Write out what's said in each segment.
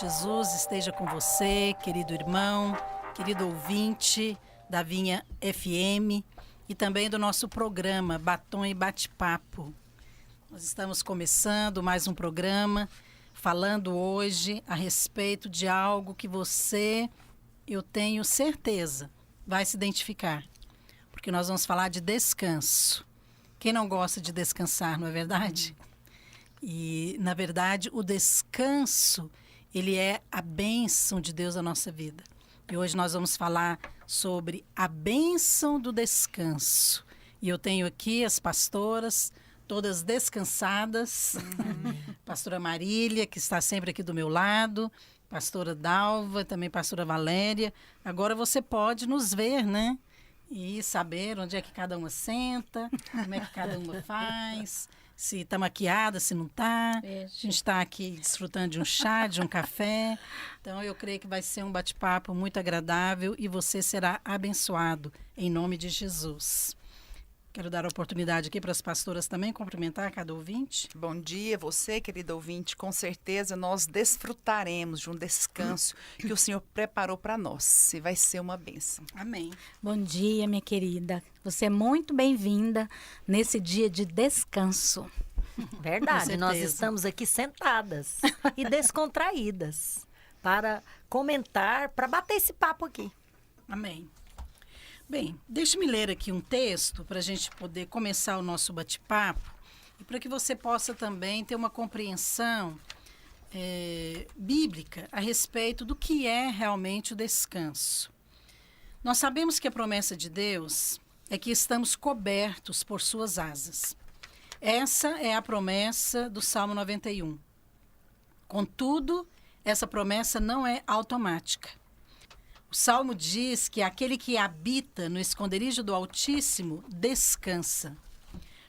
Jesus esteja com você, querido irmão, querido ouvinte da Vinha FM e também do nosso programa Batom e Bate-Papo. Nós estamos começando mais um programa falando hoje a respeito de algo que você, eu tenho certeza, vai se identificar. Porque nós vamos falar de descanso. Quem não gosta de descansar, não é verdade? E, na verdade, o descanso, ele é a bênção de Deus na nossa vida. E hoje nós vamos falar sobre a bênção do descanso. E eu tenho aqui as pastoras, todas descansadas. Pastora Marília, que está sempre aqui do meu lado. Pastora Dalva, também pastora Valéria. Agora você pode nos ver, né? E saber onde é que cada uma senta, como é que cada uma faz, se está maquiada, se não está. A gente está aqui desfrutando de um chá, de um café. Então, eu creio que vai ser um bate-papo muito agradável e você será abençoado, em nome de Jesus. Quero dar a oportunidade aqui para as pastoras também cumprimentar cada ouvinte. Bom dia, você, querido ouvinte. Com certeza nós desfrutaremos de um descanso que o Senhor preparou para nós. E vai ser uma bênção. Amém. Bom dia, minha querida. Você é muito bem-vinda nesse dia de descanso. Verdade, nós estamos aqui sentadas e descontraídas para comentar, para bater esse papo aqui. Amém. Bem, deixe-me ler aqui um texto para a gente poder começar o nosso bate-papo e para que você possa também ter uma compreensão bíblica a respeito do que é realmente o descanso. Nós sabemos que a promessa de Deus é que estamos cobertos por suas asas. Essa é a promessa do Salmo 91. Contudo, essa promessa não é automática. O Salmo diz que aquele que habita no esconderijo do Altíssimo descansa.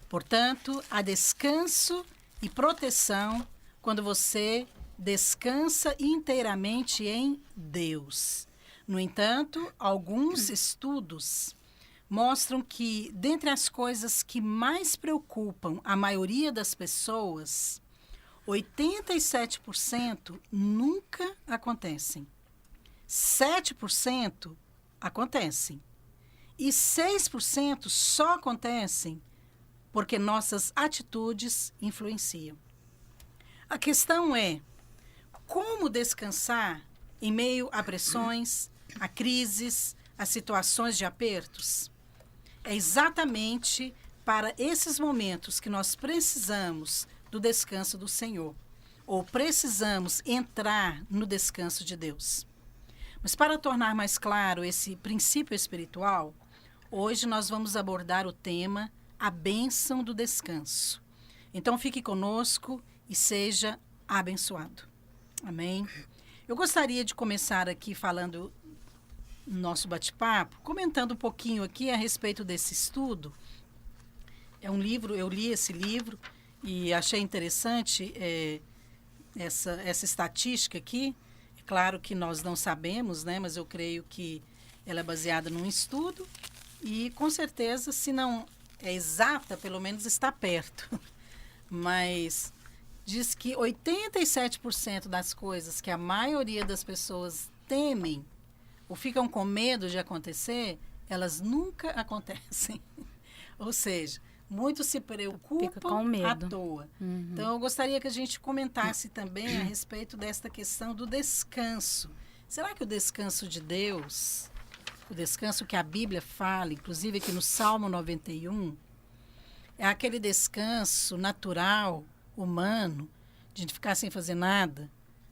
Portanto, há descanso e proteção quando você descansa inteiramente em Deus. No entanto, alguns estudos mostram que, dentre as coisas que mais preocupam a maioria das pessoas, 87% nunca acontecem. 7% acontecem. E 6% só acontecem porque nossas atitudes influenciam. A questão é como descansar em meio a pressões, a crises, a situações de apertos. É exatamente para esses momentos que nós precisamos do descanso do Senhor, ou precisamos entrar no descanso de Deus. Mas para tornar mais claro esse princípio espiritual, hoje nós vamos abordar o tema a bênção do descanso. Então fique conosco e seja abençoado. Amém? Eu gostaria de começar aqui falando no nosso bate-papo, comentando um pouquinho aqui a respeito desse estudo. É um livro, eu li esse livro e achei interessante essa estatística aqui. Claro que nós não sabemos, né? Mas eu creio que ela é baseada num estudo e, com certeza, se não é exata, pelo menos está perto. Mas diz que 87% das coisas que a maioria das pessoas temem ou ficam com medo de acontecer, elas nunca acontecem. Ou seja, muitos se preocupam à toa. Uhum. Então, eu gostaria que a gente comentasse também a respeito desta questão do descanso. Será que o descanso de Deus, o descanso que a Bíblia fala, inclusive aqui no Salmo 91, é aquele descanso natural, humano, de a gente ficar sem fazer nada?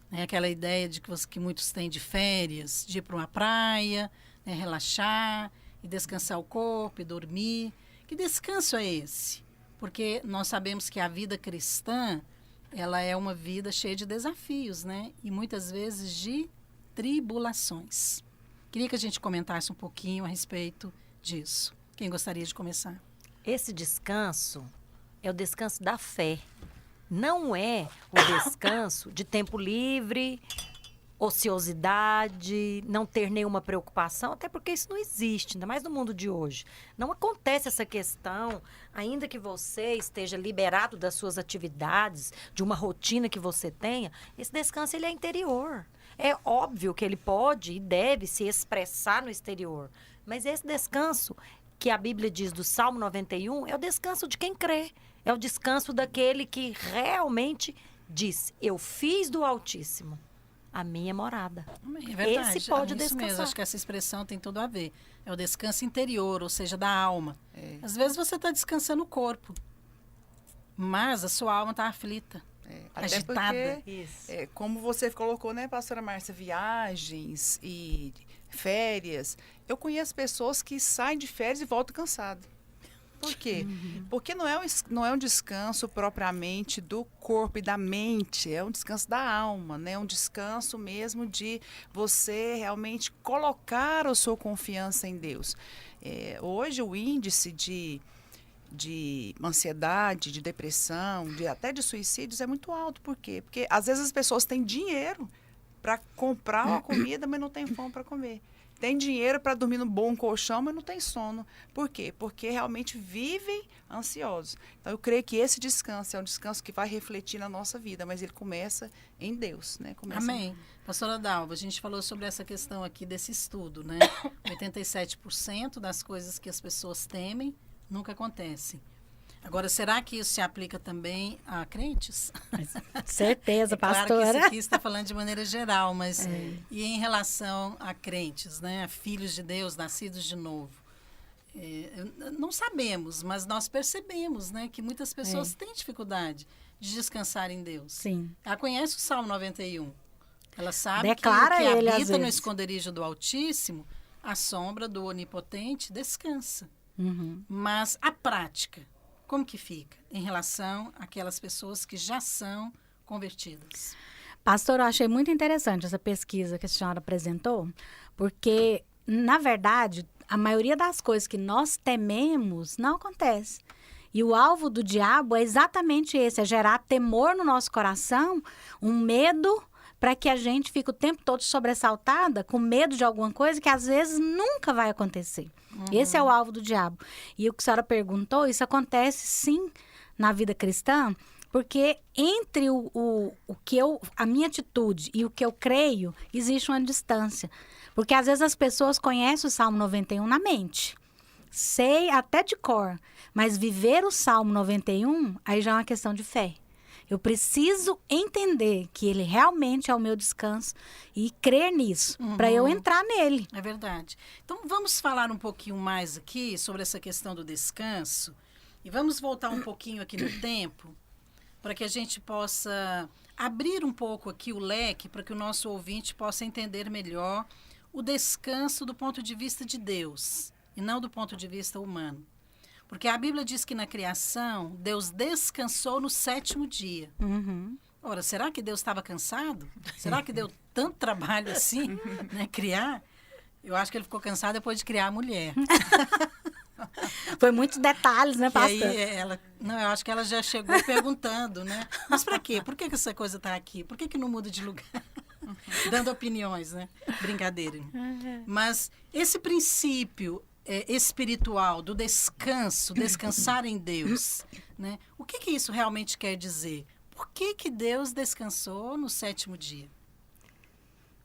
Né? Aquela ideia de que muitos têm de férias, de ir para uma praia, né? Relaxar e descansar o corpo e dormir. Que descanso é esse? Porque nós sabemos que a vida cristã, ela é uma vida cheia de desafios, né? E muitas vezes de tribulações. Queria que a gente comentasse um pouquinho a respeito disso. Quem gostaria de começar? Esse descanso é o descanso da fé. Não é o descanso de tempo livre, ociosidade, não ter nenhuma preocupação, até porque isso não existe, ainda mais no mundo de hoje. Não acontece essa questão, ainda que você esteja liberado das suas atividades, de uma rotina que você tenha, esse descanso ele é interior. É óbvio que ele pode e deve se expressar no exterior, mas esse descanso que a Bíblia diz do Salmo 91 é o descanso de quem crê, é o descanso daquele que realmente diz, eu fiz do Altíssimo a minha morada. É verdade. Esse pode isso descansar. mesmo, acho que essa expressão tem tudo a ver. É o descanso interior, ou seja, da alma. Às vezes você está descansando o corpo, mas a sua alma está aflita, agitada. Porque, como você colocou, né, pastora Márcia, viagens e férias. Eu conheço pessoas que saem de férias e voltam cansadas. Por quê? Porque não é um descanso propriamente do corpo e da mente, é um descanso da alma, né? Um descanso mesmo de você realmente colocar a sua confiança em Deus. Hoje o índice de ansiedade, de depressão, até de suicídios é muito alto. Por quê? Porque às vezes as pessoas têm dinheiro para comprar uma comida, mas não tem fome para comer. Tem dinheiro para dormir num bom colchão, mas não tem sono. Por quê? Porque realmente vivem ansiosos. Então, eu creio que esse descanso é um descanso que vai refletir na nossa vida, mas ele começa em Deus, né? Amém. Pastora Dalva, a gente falou sobre essa questão aqui desse estudo, né? 87% das coisas que as pessoas temem nunca acontecem. Agora, será que isso se aplica também a crentes? Certeza, pastora. Claro que isso aqui está falando de maneira geral, mas e em relação a crentes, né? A filhos de Deus, nascidos de novo? Não sabemos, mas nós percebemos, né, que muitas pessoas têm dificuldade de descansar em Deus. Sim. Ela conhece o Salmo 91. Ela sabe Declara que ele, às habita no vezes. esconderijo do Altíssimo, a sombra do Onipotente descansa. Mas a prática, como que fica em relação àquelas pessoas que já são convertidas? Pastor, eu achei muito interessante essa pesquisa que a senhora apresentou, porque, na verdade, a maioria das coisas que nós tememos não acontece. E o alvo do diabo é exatamente esse, é gerar temor no nosso coração, um medo para que a gente fique o tempo todo sobressaltada, com medo de alguma coisa que às vezes nunca vai acontecer. Esse é o alvo do diabo. E o que a senhora perguntou, isso acontece sim na vida cristã, porque entre a minha atitude e o que eu creio, existe uma distância. Porque às vezes as pessoas conhecem o Salmo 91 na mente. Sei até de cor, mas viver o Salmo 91, aí já é uma questão de fé. Eu preciso entender que ele realmente é o meu descanso e crer nisso, para eu entrar nele. É verdade. Então, vamos falar um pouquinho mais aqui sobre essa questão do descanso e vamos voltar um pouquinho aqui no tempo para que a gente possa abrir um pouco aqui o leque para que o nosso ouvinte possa entender melhor o descanso do ponto de vista de Deus e não do ponto de vista humano. Porque a Bíblia diz que na criação, Deus descansou no 7º dia. Ora, será que Deus estava cansado? Será que deu tanto trabalho assim, né, criar? Eu acho que ele ficou cansado depois de criar a mulher. Foi muitos detalhes, né, pastor? E aí eu acho que ela já chegou perguntando, né? Mas para quê? Por que essa coisa está aqui? Por que não muda de lugar? Dando opiniões, né? Brincadeira. Mas esse princípio espiritual do descanso, descansar em Deus, né? O que isso realmente quer dizer? Por que Deus descansou no 7º dia?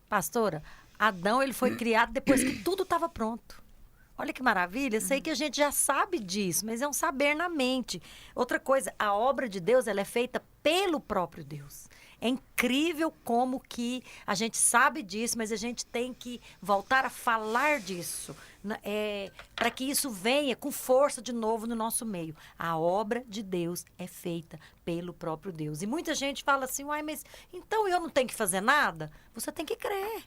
Pastora, Adão ele foi criado depois que tudo estava pronto. Olha que maravilha, sei que a gente já sabe disso, mas é um saber na mente. Outra coisa, a obra de Deus ela é feita pelo próprio Deus. É incrível como que a gente sabe disso, mas a gente tem que voltar a falar disso, para que isso venha com força de novo no nosso meio. A obra de Deus é feita pelo próprio Deus. E muita gente fala assim, uai, mas então eu não tenho que fazer nada? Você tem que crer.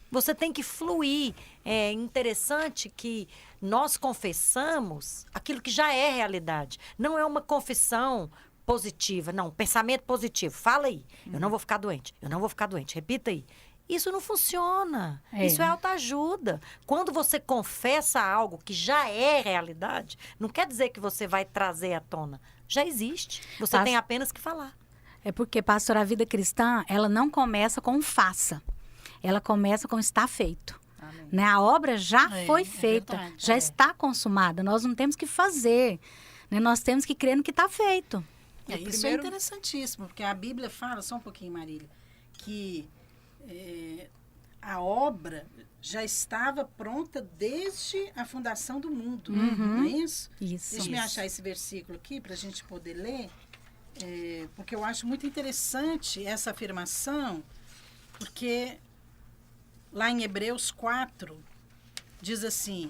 Você tem que fluir. É interessante que nós confessamos aquilo que já é realidade. Não é uma confissão positiva, não, pensamento positivo. Fala aí, eu não vou ficar doente, eu não vou ficar doente. Repita aí. Isso não funciona. Isso é autoajuda. Quando você confessa algo que já é realidade, não quer dizer que você vai trazer à tona. Já existe. Você tem apenas que falar. É porque, pastor, a vida cristã, ela não começa com um faça. ela começa com está feito. Amém. Né? A obra já foi É feita, verdade. já está consumada. Nós não temos que fazer, né? Nós temos que crer no que está feito. Isso é interessantíssimo, porque a Bíblia fala, só um pouquinho, Marília, que a obra já estava pronta desde a fundação do mundo, não é isso? Isso. Deixa eu achar esse versículo aqui para a gente poder ler, porque eu acho muito interessante essa afirmação, porque lá em Hebreus 4, diz assim,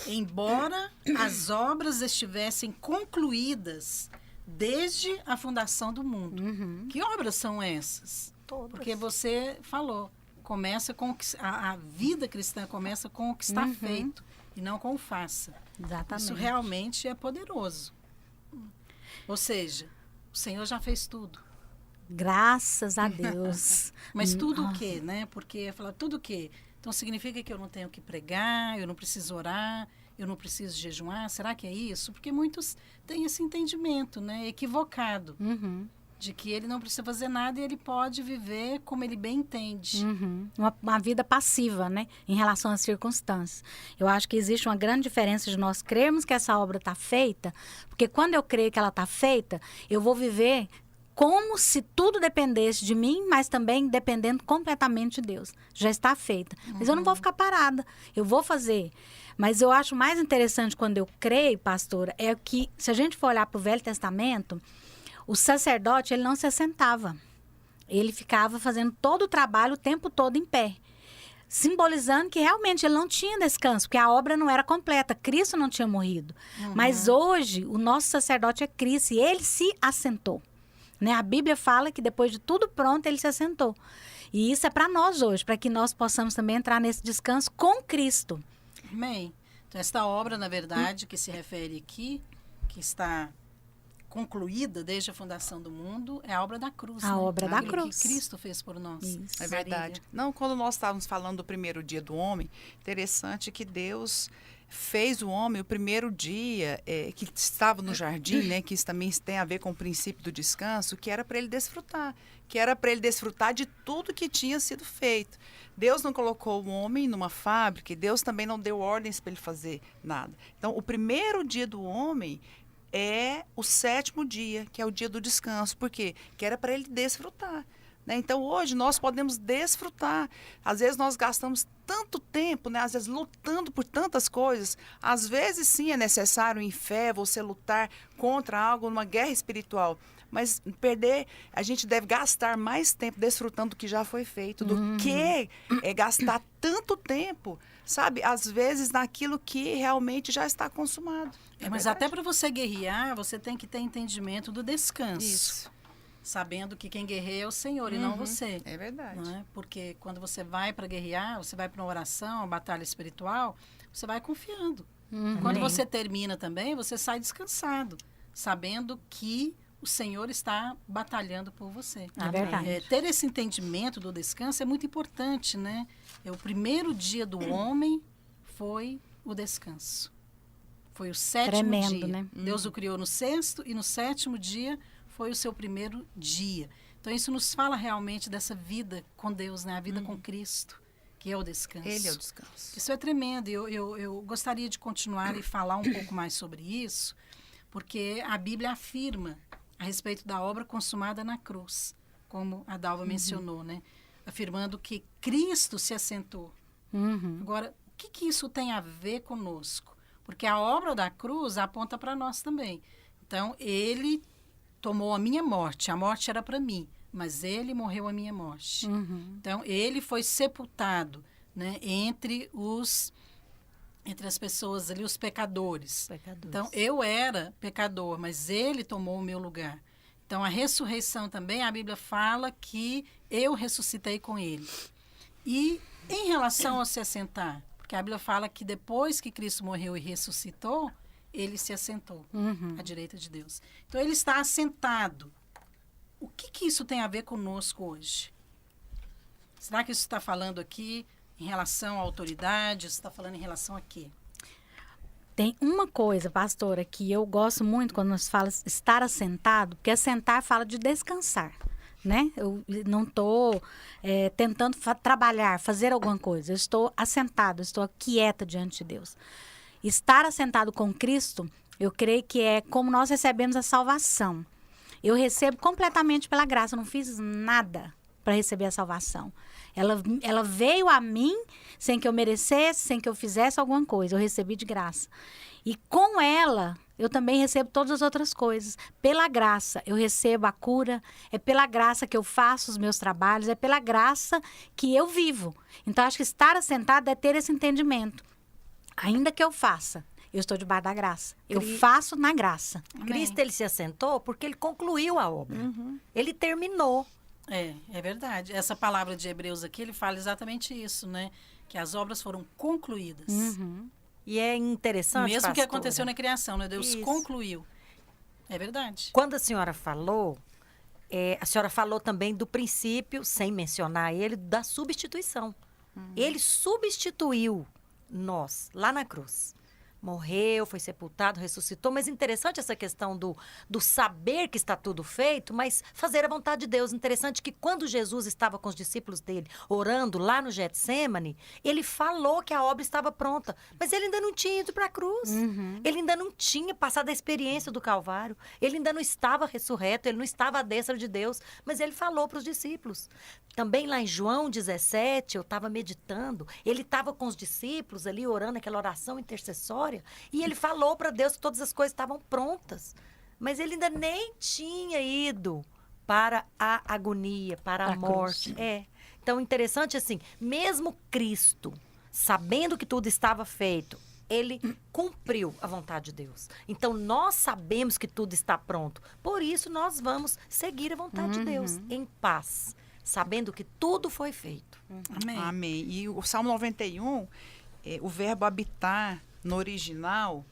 embora as obras estivessem concluídas desde a fundação do mundo. Que obras são essas? Todas. Porque você falou, começa com a vida cristã começa com o que está feito e não com o faça. Exatamente. Isso realmente é poderoso. Ou seja, o Senhor já fez tudo. Graças a Deus. Mas tudo o quê, né? Porque falar tudo o quê? Então significa que eu não tenho que pregar, eu não preciso orar, eu não preciso jejuar. Será que é isso? Porque muitos têm esse entendimento, né? Equivocado. De que ele não precisa fazer nada e ele pode viver como ele bem entende. Uma vida passiva, né? Em relação às circunstâncias. Eu acho que existe uma grande diferença de nós crermos que essa obra está feita, porque quando eu creio que ela está feita, eu vou viver como se tudo dependesse de mim, mas também dependendo completamente de Deus. Já está feita. Mas eu não vou ficar parada. Eu vou fazer. Mas eu acho mais interessante quando eu creio, pastora, é que se a gente for olhar para o Velho Testamento, o sacerdote, ele não se assentava. Ele ficava fazendo todo o trabalho o tempo todo em pé. Simbolizando que realmente ele não tinha descanso, porque a obra não era completa. Cristo não tinha morrido. Mas hoje, o nosso sacerdote é Cristo e ele se assentou. Né? A Bíblia fala que depois de tudo pronto, ele se assentou. E isso é para nós hoje, para que nós possamos também entrar nesse descanso com Cristo. Amém. Então, esta obra, na verdade, que se refere aqui, que está concluída desde a fundação do mundo, é a obra da cruz. A obra da Aquilo cruz. que Cristo fez por nós. Isso. É verdade. Não, quando nós estávamos falando do primeiro dia do homem, interessante que Deus fez o homem o primeiro dia que estava no jardim, né? Que isso também tem a ver com o princípio do descanso, que era para ele desfrutar. Que era para ele desfrutar de tudo que tinha sido feito. Deus não colocou o homem numa fábrica e Deus também não deu ordens para ele fazer nada. Então, o primeiro dia do homem é o 7º dia, que é o dia do descanso. Por quê? Que era para ele desfrutar. Né? Então, hoje, nós podemos desfrutar. Às vezes, nós gastamos tanto tempo, né? Às vezes, lutando por tantas coisas. Às vezes, sim, é necessário em fé você lutar contra algo, numa guerra espiritual. Mas a gente deve gastar mais tempo desfrutando do que já foi feito, do que gastar tanto tempo, sabe? Às vezes, naquilo que realmente já está consumado. Mas até para você guerrear, você tem que ter entendimento do descanso. Isso. Sabendo que quem guerreia é o Senhor e não você. É verdade. Não é? Porque quando você vai para guerrear, você vai para uma oração, uma batalha espiritual, você vai confiando. Quando você termina também, você sai descansado, sabendo que o Senhor está batalhando por você. É verdade. Ter esse entendimento do descanso é muito importante, né? O primeiro dia do homem foi o descanso. Foi o 7º Tremendo, dia. né? Deus o criou no 6º e no 7º dia foi o seu primeiro dia. Então, isso nos fala realmente dessa vida com Deus, né? A vida com Cristo, que é o descanso. Ele é o descanso. Isso é tremendo. Eu gostaria de continuar e falar um pouco mais sobre isso, porque a Bíblia afirma a respeito da obra consumada na cruz, como a Dalva mencionou, né? Afirmando que Cristo se assentou. Agora, o que isso tem a ver conosco? Porque a obra da cruz aponta para nós também. Então, ele tomou a minha morte. A morte era para mim, mas ele morreu a minha morte. Então, ele foi sepultado, né, entre as pessoas ali, os pecadores. Então, eu era pecador, mas ele tomou o meu lugar. Então, a ressurreição também, a Bíblia fala que eu ressuscitei com ele. E em relação ao se assentar, porque a Bíblia fala que depois que Cristo morreu e ressuscitou, ele se assentou à direita de Deus. Então, ele está assentado. O que isso tem a ver conosco hoje? Será que isso está falando aqui em relação à autoridade? Isso está falando em relação a quê? Tem uma coisa, pastora, que eu gosto muito quando nós falamos estar assentado, porque assentar fala de descansar. né? Eu não estou tentando trabalhar, fazer alguma coisa. Eu estou assentado, eu estou quieta diante de Deus. Estar assentado com Cristo, eu creio que é como nós recebemos a salvação. Eu recebo completamente pela graça, eu não fiz nada para receber a salvação. Ela veio a mim sem que eu merecesse, sem que eu fizesse alguma coisa. Eu recebi de graça. E com ela, eu também recebo todas as outras coisas. Pela graça, eu recebo a cura. É pela graça que eu faço os meus trabalhos. É pela graça que eu vivo. Então, acho que estar assentado é ter esse entendimento. Ainda que eu faça, eu estou debaixo da graça. Eu faço na graça. Cristo, ele se assentou porque ele concluiu a obra. Ele terminou. É verdade. Essa palavra de Hebreus aqui, ele fala exatamente isso, né? Que as obras foram concluídas. E é interessante, Mesmo que pastora, aconteceu na criação, né? Deus Isso. concluiu. É verdade. Quando a senhora falou também do princípio, sem mencionar ele, da substituição. Ele substituiu nós, lá na cruz. Morreu, foi sepultado, ressuscitou. Mas interessante essa questão do saber que está tudo feito, mas fazer a vontade de Deus. Interessante que quando Jesus estava com os discípulos dele, orando lá no Getsêmani, ele falou que a obra estava pronta. Mas ele ainda não tinha ido para a cruz. Ele ainda não tinha passado a experiência do Calvário. Ele ainda não estava ressurreto, ele não estava à destra de Deus. Mas ele falou para os discípulos. Também lá em João 17, eu estava meditando, ele estava com os discípulos ali orando aquela oração intercessória, e ele falou para Deus que todas as coisas estavam prontas. Mas ele ainda nem tinha ido para a agonia, para a morte. Então, interessante assim, mesmo Cristo, sabendo que tudo estava feito, ele cumpriu a vontade de Deus. Então, nós sabemos que tudo está pronto. Por isso, nós vamos seguir a vontade de Deus em paz, sabendo que tudo foi feito. Amém. Amém. E o Salmo 91, o verbo habitar no original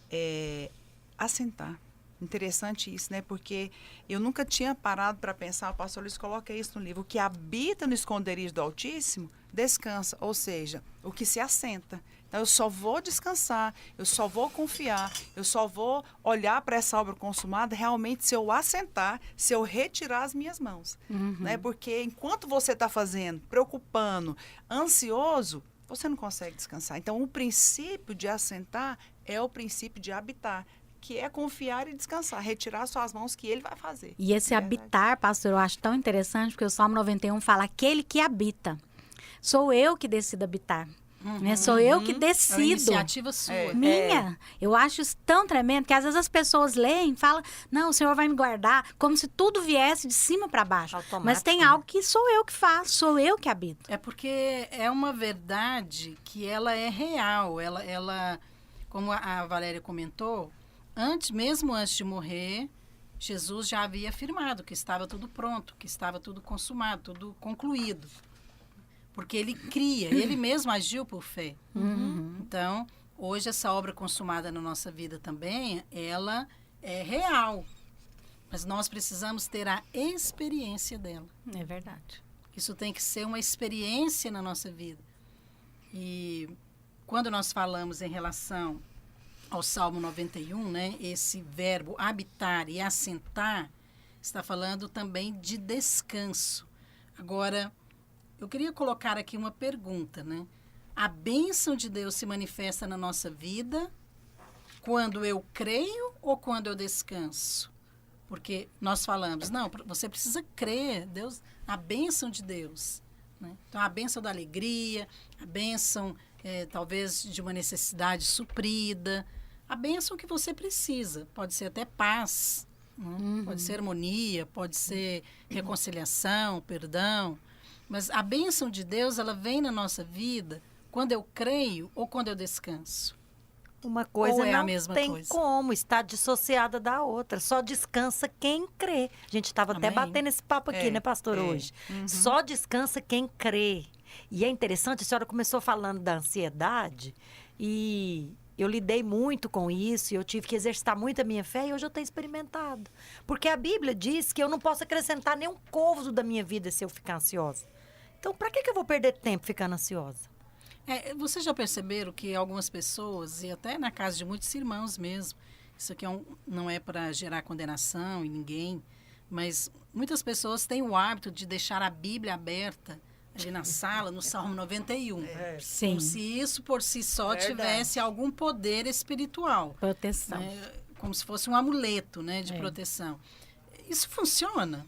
é assentar. Interessante isso, né? Porque eu nunca tinha parado para pensar, o pastor Luiz coloca isso no livro, o que habita no esconderijo do Altíssimo, descansa, ou seja, o que se assenta. Então, eu só vou descansar, eu só vou confiar, eu só vou olhar para essa obra consumada realmente se eu assentar, se eu retirar as minhas mãos. Né? Porque enquanto você está fazendo, preocupando, ansioso, você não consegue descansar. Então, o princípio de assentar é o princípio de habitar, que é confiar e descansar, retirar suas mãos que ele vai fazer. E esse habitar, pastor, eu acho tão interessante, porque o Salmo 91 fala, aquele que habita. Sou eu que decido habitar. Né? Sou eu que É uma decido. iniciativa sua. Minha. Eu acho isso tão tremendo que às vezes as pessoas leem e falam, não, o Senhor vai me guardar, como se tudo viesse de cima para baixo. Automático, Mas tem né? algo que sou eu que faço, sou eu que habito. É porque é uma verdade que ela é real. Ela como a Valéria comentou, mesmo antes de morrer, Jesus já havia afirmado que estava tudo pronto, que estava tudo consumado, tudo concluído. Porque ele cria, ele mesmo agiu por fé. Então, hoje essa obra consumada na nossa vida também, ela é real. Mas nós precisamos ter a experiência dela. É verdade. Isso tem que ser uma experiência na nossa vida. E quando nós falamos em relação ao Salmo 91, né, esse verbo habitar e assentar, está falando também de descanso. Agora, eu queria colocar aqui uma pergunta, né? A bênção de Deus se manifesta na nossa vida quando eu creio ou quando eu descanso? Porque nós falamos, não, você precisa crer, Deus, a bênção de Deus. Né? Então, a bênção da alegria, a bênção, talvez, de uma necessidade suprida, a bênção que você precisa. Pode ser até paz, né? Pode ser harmonia, pode ser reconciliação, perdão. Mas a bênção de Deus, ela vem na nossa vida quando eu creio ou quando eu descanso. Uma coisa Ou é não a mesma tem coisa? como estar dissociada da outra. Só descansa quem crê. A gente estava até Amém. batendo esse papo aqui, né, pastor, hoje. Só descansa quem crê. E é interessante, a senhora começou falando da ansiedade e eu lidei muito com isso e eu tive que exercitar muito a minha fé e hoje eu tenho experimentado. Porque a Bíblia diz que eu não posso acrescentar nenhum côvado da minha vida se eu ficar ansiosa. Então, para que eu vou perder tempo ficando ansiosa? Vocês já perceberam que algumas pessoas, e até na casa de muitos irmãos mesmo, isso aqui não é para gerar condenação em ninguém, Mas muitas pessoas têm o hábito de deixar a Bíblia aberta ali na sala, no Salmo 91. Sim. Como se isso por si só Verdade. tivesse algum poder espiritual. Proteção. Né? Como se fosse um amuleto, né, de proteção. Isso funciona?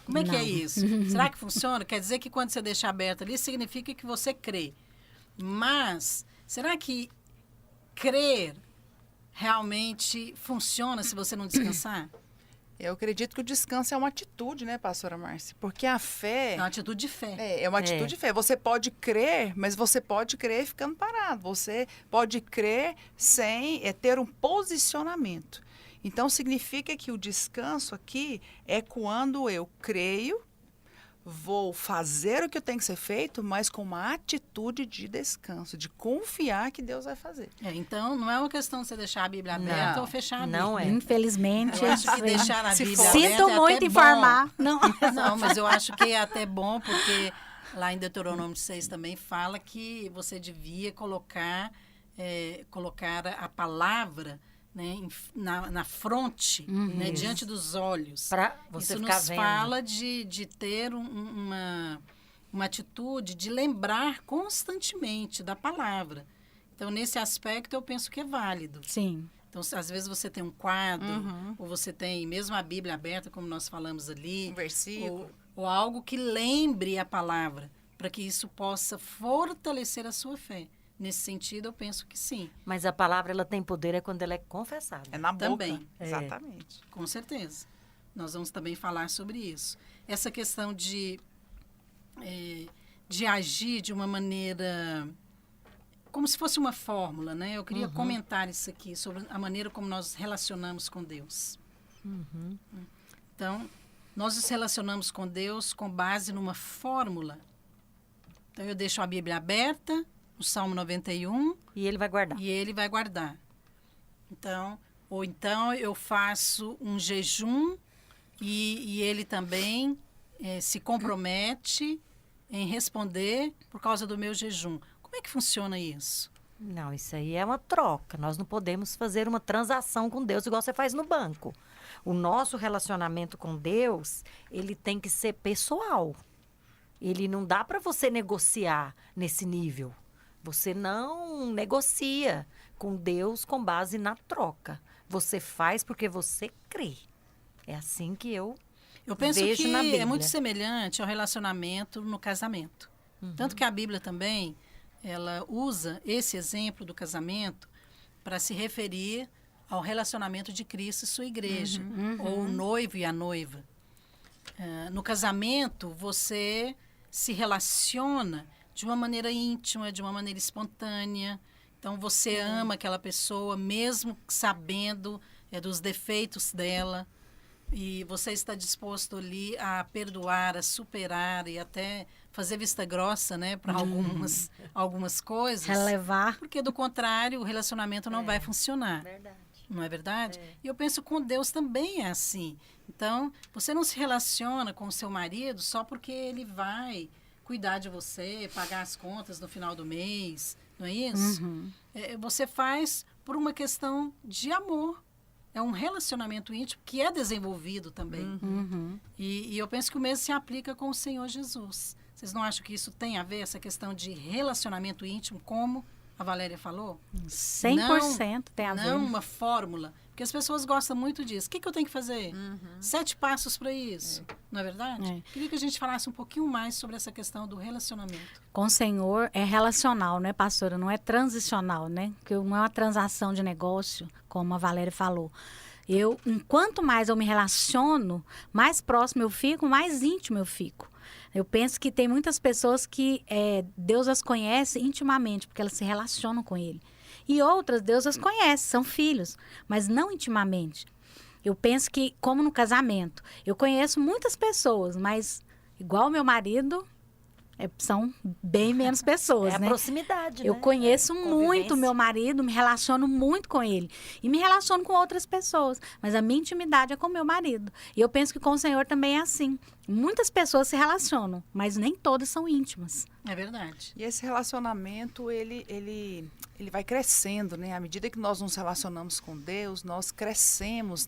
Como é que é isso? Será que funciona? Quer dizer que quando você deixa aberto ali, significa que você crê. Mas, será que crer realmente funciona se você não descansar? Eu acredito que o descanso é uma atitude, né, pastora Márcia? Porque a fé... É uma atitude de fé. É uma atitude de fé. Você pode crer, mas você pode crer ficando parado. Você pode crer sem ter um posicionamento. Então, significa que o descanso aqui é quando eu creio, vou fazer o que tem que ser feito, mas com uma atitude de descanso, de confiar que Deus vai fazer. Então, não é uma questão de você deixar a Bíblia aberta Não, ou fechar a Bíblia. não é. Infelizmente, Eu acho que deixar a Se Bíblia for. aberta sinto é muito até informar. Não. bom. Não, mas eu acho que é até bom, porque lá em Deuteronômio 6 também fala que você devia colocar a palavra, né, na fronte, né, diante dos olhos. Para você Isso ficar nos vendo. fala de ter uma atitude de lembrar constantemente da palavra. Então, nesse aspecto, eu penso que é válido. Sim. Então, às vezes você tem um quadro, ou você tem mesmo a Bíblia aberta, como nós falamos ali, Um versículo. ou algo que lembre a palavra, para que isso possa fortalecer a sua fé. Nesse sentido, eu penso que sim, Mas a palavra, ela tem poder quando ela é confessada. É na boca. Também. Exatamente. com certeza. Nós vamos também falar sobre isso. Essa questão de agir de uma maneira como se fosse uma fórmula, né? Eu queria comentar isso aqui, sobre a maneira como nós nos relacionamos com Deus. Então, nós nos relacionamos com Deus com base numa fórmula. Então, eu deixo a Bíblia aberta, o Salmo 91, E ele vai guardar. e ele vai guardar. Então, ou então eu faço um jejum e ele também se compromete em responder por causa do meu jejum. Como é que funciona isso? Não, isso aí é uma troca. Nós não podemos fazer uma transação com Deus igual você faz no banco. O nosso relacionamento com Deus, ele tem que ser pessoal. Ele não dá para você negociar nesse nível. Você não negocia com Deus com base na troca. Você faz porque você crê. É assim que eu penso vejo que na Bíblia. é muito semelhante ao relacionamento no casamento. Tanto que a Bíblia também, ela usa esse exemplo do casamento para se referir ao relacionamento de Cristo e sua igreja, ou o noivo e a noiva. No casamento, você se relaciona de uma maneira íntima, de uma maneira espontânea. Então, você ama aquela pessoa, mesmo sabendo dos defeitos dela. E você está disposto ali a perdoar, a superar e até fazer vista grossa, né, para algumas coisas. Relevar. Porque, do contrário, o relacionamento não vai funcionar. Verdade. Não é verdade? E eu penso com Deus também é assim. Então, você não se relaciona com o seu marido só porque ele vai cuidar de você, pagar as contas no final do mês, não é isso? Você faz por uma questão de amor. É um relacionamento íntimo que é desenvolvido também. E eu penso que o mesmo se aplica com o Senhor Jesus. Vocês não acham que isso tem a ver, essa questão de relacionamento íntimo, como a Valéria falou? 100% tem a ver. Não uma fórmula. Porque as pessoas gostam muito disso. O que eu tenho que fazer? 7 passos para isso. Não é verdade? Queria que a gente falasse um pouquinho mais sobre essa questão do relacionamento. Com o Senhor é relacional, né, pastora? Não é transicional, né? Porque não é uma transação de negócio, como a Valéria falou. Enquanto mais eu me relaciono, mais próximo eu fico, mais íntimo eu fico. Eu penso que tem muitas pessoas que Deus as conhece intimamente, porque elas se relacionam com Ele. E outras, Deus as conhece, são filhos, mas não intimamente. Eu penso que, como no casamento, eu conheço muitas pessoas, mas igual meu marido, são bem menos pessoas, É a né? proximidade, Eu né? conheço muito Convivência. meu marido, me relaciono muito com ele. E me relaciono com outras pessoas. Mas a minha intimidade é com meu marido. E eu penso que com o Senhor também é assim. Muitas pessoas se relacionam, mas nem todas são íntimas. É verdade. E esse relacionamento, ele vai crescendo, né? À medida que nós nos relacionamos com Deus, nós crescemos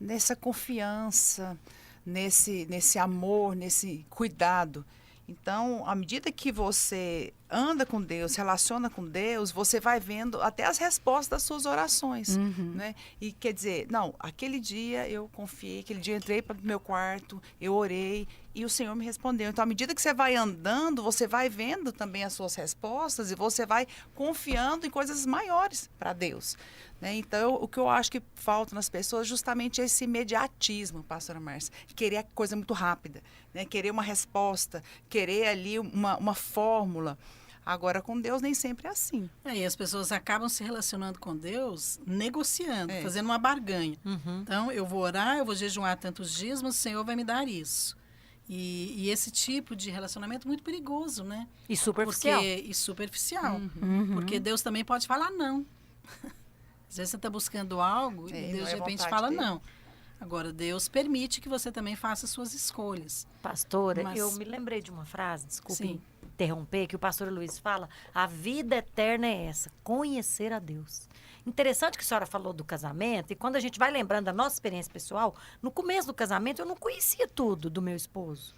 nessa confiança, nesse amor, nesse cuidado. Então, à medida que você anda com Deus, relaciona com Deus, você vai vendo até as respostas das suas orações, né? E quer dizer, não, aquele dia eu confiei, aquele dia eu entrei para o meu quarto, eu orei e o Senhor me respondeu. Então, à medida que você vai andando, você vai vendo também as suas respostas e você vai confiando em coisas maiores para Deus, né? Então, o que eu acho que falta nas pessoas é justamente esse imediatismo, pastora Márcia, querer coisa muito rápida, né? Querer uma resposta, querer ali uma fórmula. Agora, com Deus nem sempre é assim. E as pessoas acabam se relacionando com Deus, negociando, fazendo uma barganha. Então, eu vou orar, eu vou jejuar tantos dias, mas o Senhor vai me dar isso. E esse tipo de relacionamento é muito perigoso, né? E superficial. Superficial. Porque Deus também pode falar não. Às vezes você está buscando algo e Deus de repente fala não. Agora, Deus permite que você também faça suas escolhas. Pastora, eu me lembrei de uma frase, desculpe interromper, que o pastor Luiz fala: a vida eterna é essa, conhecer a Deus. Interessante que a senhora falou do casamento, e quando a gente vai lembrando da nossa experiência pessoal, no começo do casamento eu não conhecia tudo do meu esposo.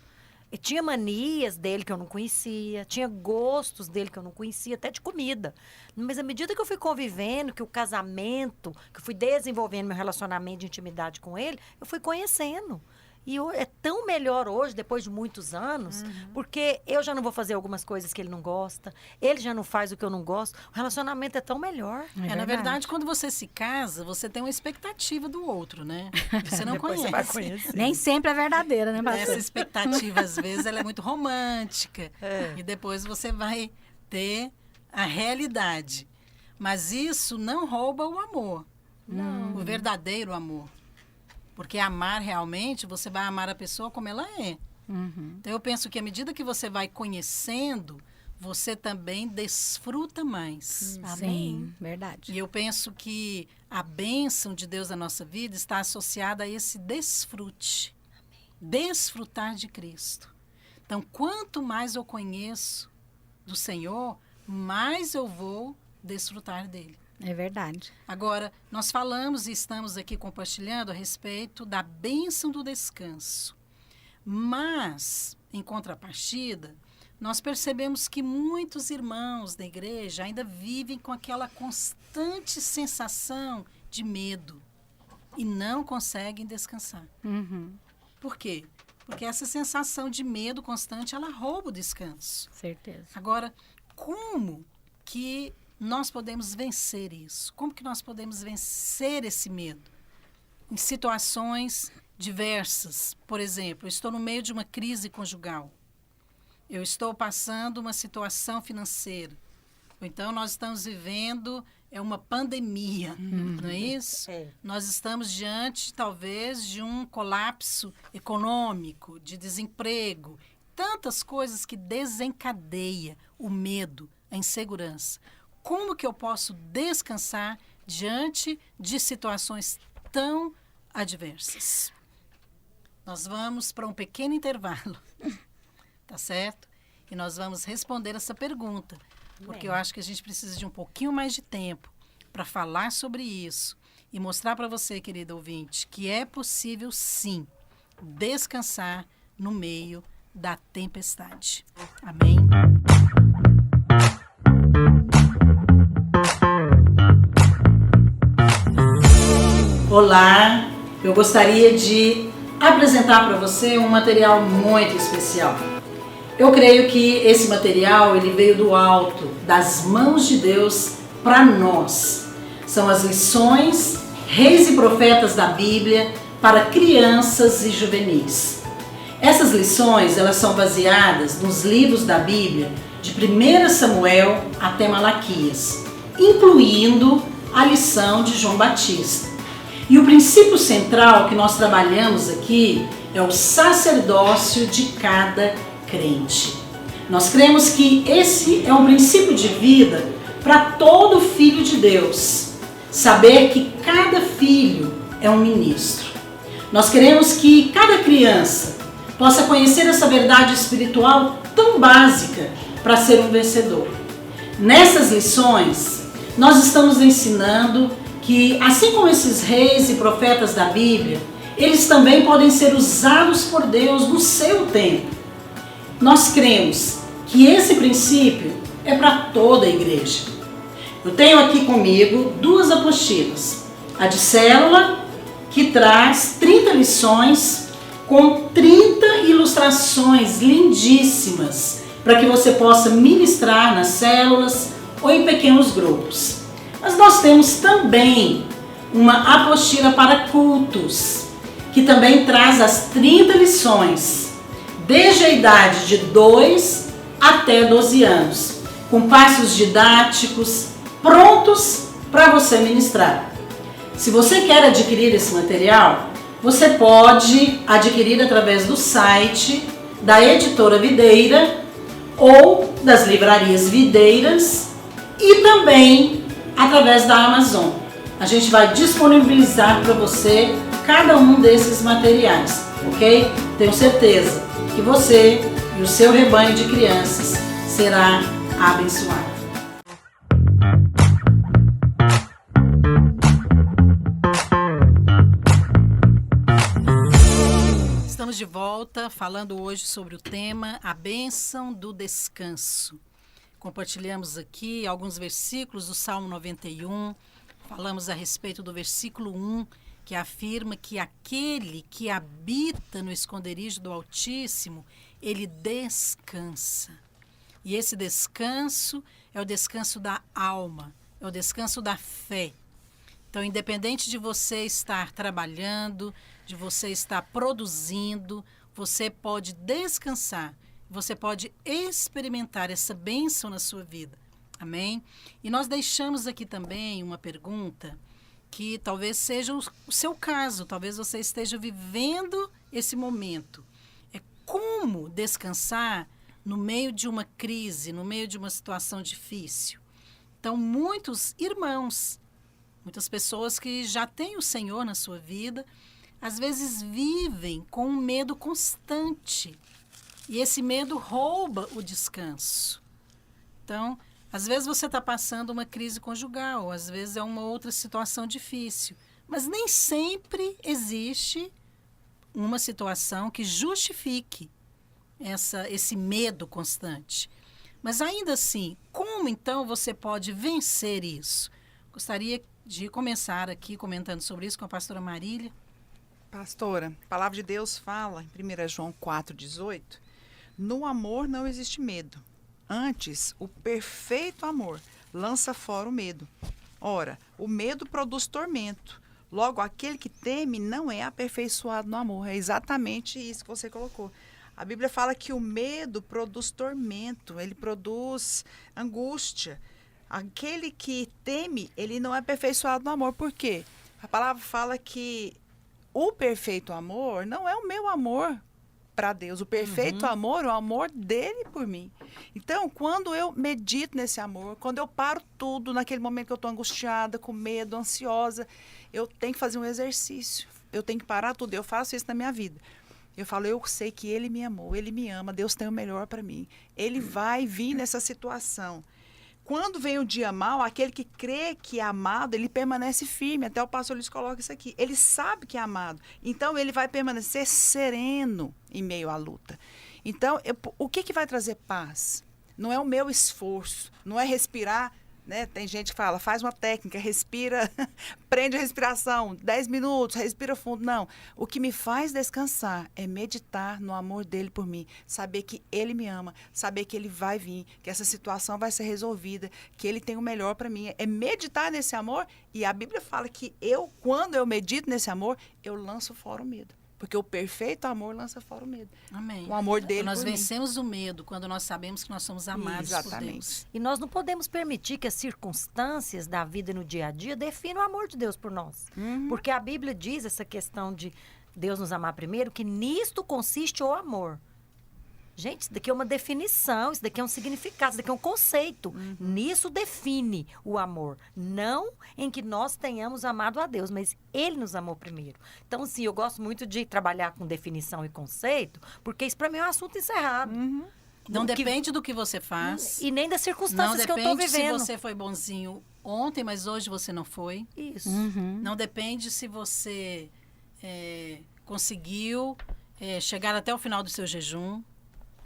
E tinha manias dele que eu não conhecia, tinha gostos dele que eu não conhecia, até de comida. Mas à medida que eu fui convivendo, que o casamento, que eu fui desenvolvendo meu relacionamento de intimidade com ele, eu fui conhecendo. E é tão melhor hoje, depois de muitos anos, porque eu já não vou fazer algumas coisas que ele não gosta, ele já não faz o que eu não gosto. O relacionamento é tão melhor. Na verdade, quando você se casa, você tem uma expectativa do outro, né? Você não conhece. Você vai conhecer. Nem sempre é verdadeira, né, pastor? Essa expectativa, às vezes, ela é muito romântica. E depois você vai ter a realidade. Mas isso não rouba o amor. Não. O verdadeiro amor. Porque amar realmente, você vai amar a pessoa como ela é. Então, eu penso que à medida que você vai conhecendo, você também desfruta mais. Sim, verdade. E eu penso que a bênção de Deus na nossa vida está associada a esse desfrute. Desfrutar de Cristo. Então, quanto mais eu conheço do Senhor, mais eu vou desfrutar dele. É verdade. Agora, nós falamos e estamos aqui compartilhando a respeito da bênção do descanso. Mas, em contrapartida, nós percebemos que muitos irmãos da igreja ainda vivem com aquela constante sensação de medo e não conseguem descansar. Por quê? Porque essa sensação de medo constante, ela rouba o descanso. Certeza. Agora, como que nós podemos vencer isso? Como que nós podemos vencer esse medo? Em situações diversas. Por exemplo, eu estou no meio de uma crise conjugal. Eu estou passando uma situação financeira. Ou então nós estamos vivendo uma pandemia, não é isso? Nós estamos diante, talvez, de um colapso econômico, de desemprego. Tantas coisas que desencadeia o medo, a insegurança. Como que eu posso descansar diante de situações tão adversas? Nós vamos para um pequeno intervalo, tá certo? E nós vamos responder essa pergunta, porque eu acho que a gente precisa de um pouquinho mais de tempo para falar sobre isso e mostrar para você, querido ouvinte, que é possível, sim, descansar no meio da tempestade. Amém? Olá, eu gostaria de apresentar para você um material muito especial. Eu creio que esse material ele veio do alto, das mãos de Deus para nós. São as lições, reis e profetas da Bíblia para crianças e juvenis. Essas lições elas são baseadas nos livros da Bíblia de 1 Samuel até Malaquias, incluindo a lição de João Batista. E o princípio central que nós trabalhamos aqui é o sacerdócio de cada crente. Nós cremos que esse é um princípio de vida para todo filho de Deus. Saber que cada filho é um ministro. Nós queremos que cada criança possa conhecer essa verdade espiritual tão básica para ser um vencedor. Nessas lições, nós estamos ensinando que, assim como esses reis e profetas da Bíblia, eles também podem ser usados por Deus no seu tempo. Nós cremos que esse princípio é para toda a igreja. Eu tenho aqui comigo 2 apostilas. A de célula, que traz 30 lições com 30 ilustrações lindíssimas para que você possa ministrar nas células ou em pequenos grupos. Mas nós temos também uma apostila para cultos, que também traz as 30 lições, desde a idade de 2 até 12 anos, com passos didáticos prontos para você ministrar. Se você quer adquirir esse material, você pode adquirir através do site da Editora Videira ou das livrarias videiras e também através da Amazon. A gente vai disponibilizar para você cada um desses materiais, ok? Tenho certeza que você e o seu rebanho de crianças será abençoado. Estamos de volta falando hoje sobre o tema A Bênção do Descanso. Compartilhamos aqui alguns versículos do Salmo 91, falamos a respeito do versículo 1, que afirma que aquele que habita no esconderijo do Altíssimo, ele descansa. E esse descanso é o descanso da alma, é o descanso da fé. Então, independente de você estar trabalhando, de você estar produzindo, você pode descansar, você pode experimentar essa bênção na sua vida. Amém? E nós deixamos aqui também uma pergunta que talvez seja o seu caso, talvez você esteja vivendo esse momento. É como descansar no meio de uma crise, no meio de uma situação difícil. Então, muitos irmãos, muitas pessoas que já têm o Senhor na sua vida, às vezes vivem com um medo constante. E esse medo rouba o descanso. Então, às vezes você está passando uma crise conjugal, às vezes é uma outra situação difícil. Mas nem sempre existe uma situação que justifique esse medo constante. Mas ainda assim, como então você pode vencer isso? Gostaria de começar aqui comentando sobre isso com a pastora Marília. Pastora, a palavra de Deus fala em 1 João 4,18, no amor não existe medo. Antes, o perfeito amor lança fora o medo. Ora, o medo produz tormento. Logo, aquele que teme não é aperfeiçoado no amor. É exatamente isso que você colocou. A Bíblia fala que o medo produz tormento, ele produz angústia. Aquele que teme, ele não é aperfeiçoado no amor. Por quê? A palavra fala que o perfeito amor não é o meu amor para Deus. O perfeito amor é o amor dele por mim. Então, quando eu medito nesse amor, quando eu paro tudo, naquele momento que eu estou angustiada, com medo, ansiosa, eu tenho que fazer um exercício. Eu tenho que parar tudo. Eu faço isso na minha vida. Eu falo, eu sei que ele me amou, ele me ama, Deus tem o melhor para mim. Ele vai vir nessa situação. Quando vem o dia mau, aquele que crê que é amado, ele permanece firme. Até o pastor Luiz coloca isso aqui. Ele sabe que é amado. Então, ele vai permanecer sereno em meio à luta. Então, o que vai trazer paz? Não é o meu esforço, não é respirar, né? Tem gente que fala, faz uma técnica, respira, prende a respiração, 10 minutos, respira fundo. Não, o que me faz descansar é meditar no amor dele por mim, saber que ele me ama, saber que ele vai vir, que essa situação vai ser resolvida, que ele tem o melhor para mim. É meditar nesse amor, e a Bíblia fala que quando eu medito nesse amor, eu lanço fora o medo. Porque o perfeito amor lança fora o medo. Amém. O amor dele nós por mim. vencemos o medo quando nós sabemos que nós somos amados por Deus. E nós não podemos permitir que as circunstâncias da vida no dia a dia definam o amor de Deus por nós. Porque a Bíblia diz essa questão de Deus nos amar primeiro, que nisto consiste o amor. Gente, isso daqui é uma definição, isso daqui é um significado, isso daqui é um conceito. Nisso define o amor. Não em que nós tenhamos amado a Deus, mas Ele nos amou primeiro. Então, assim, eu gosto muito de trabalhar com definição e conceito, porque isso para mim é um assunto encerrado. Não depende do que você faz. E nem das circunstâncias que eu estou Não depende vivendo. se você foi bonzinho ontem, mas hoje você não foi. Isso. Não depende se você conseguiu chegar até o final do seu jejum,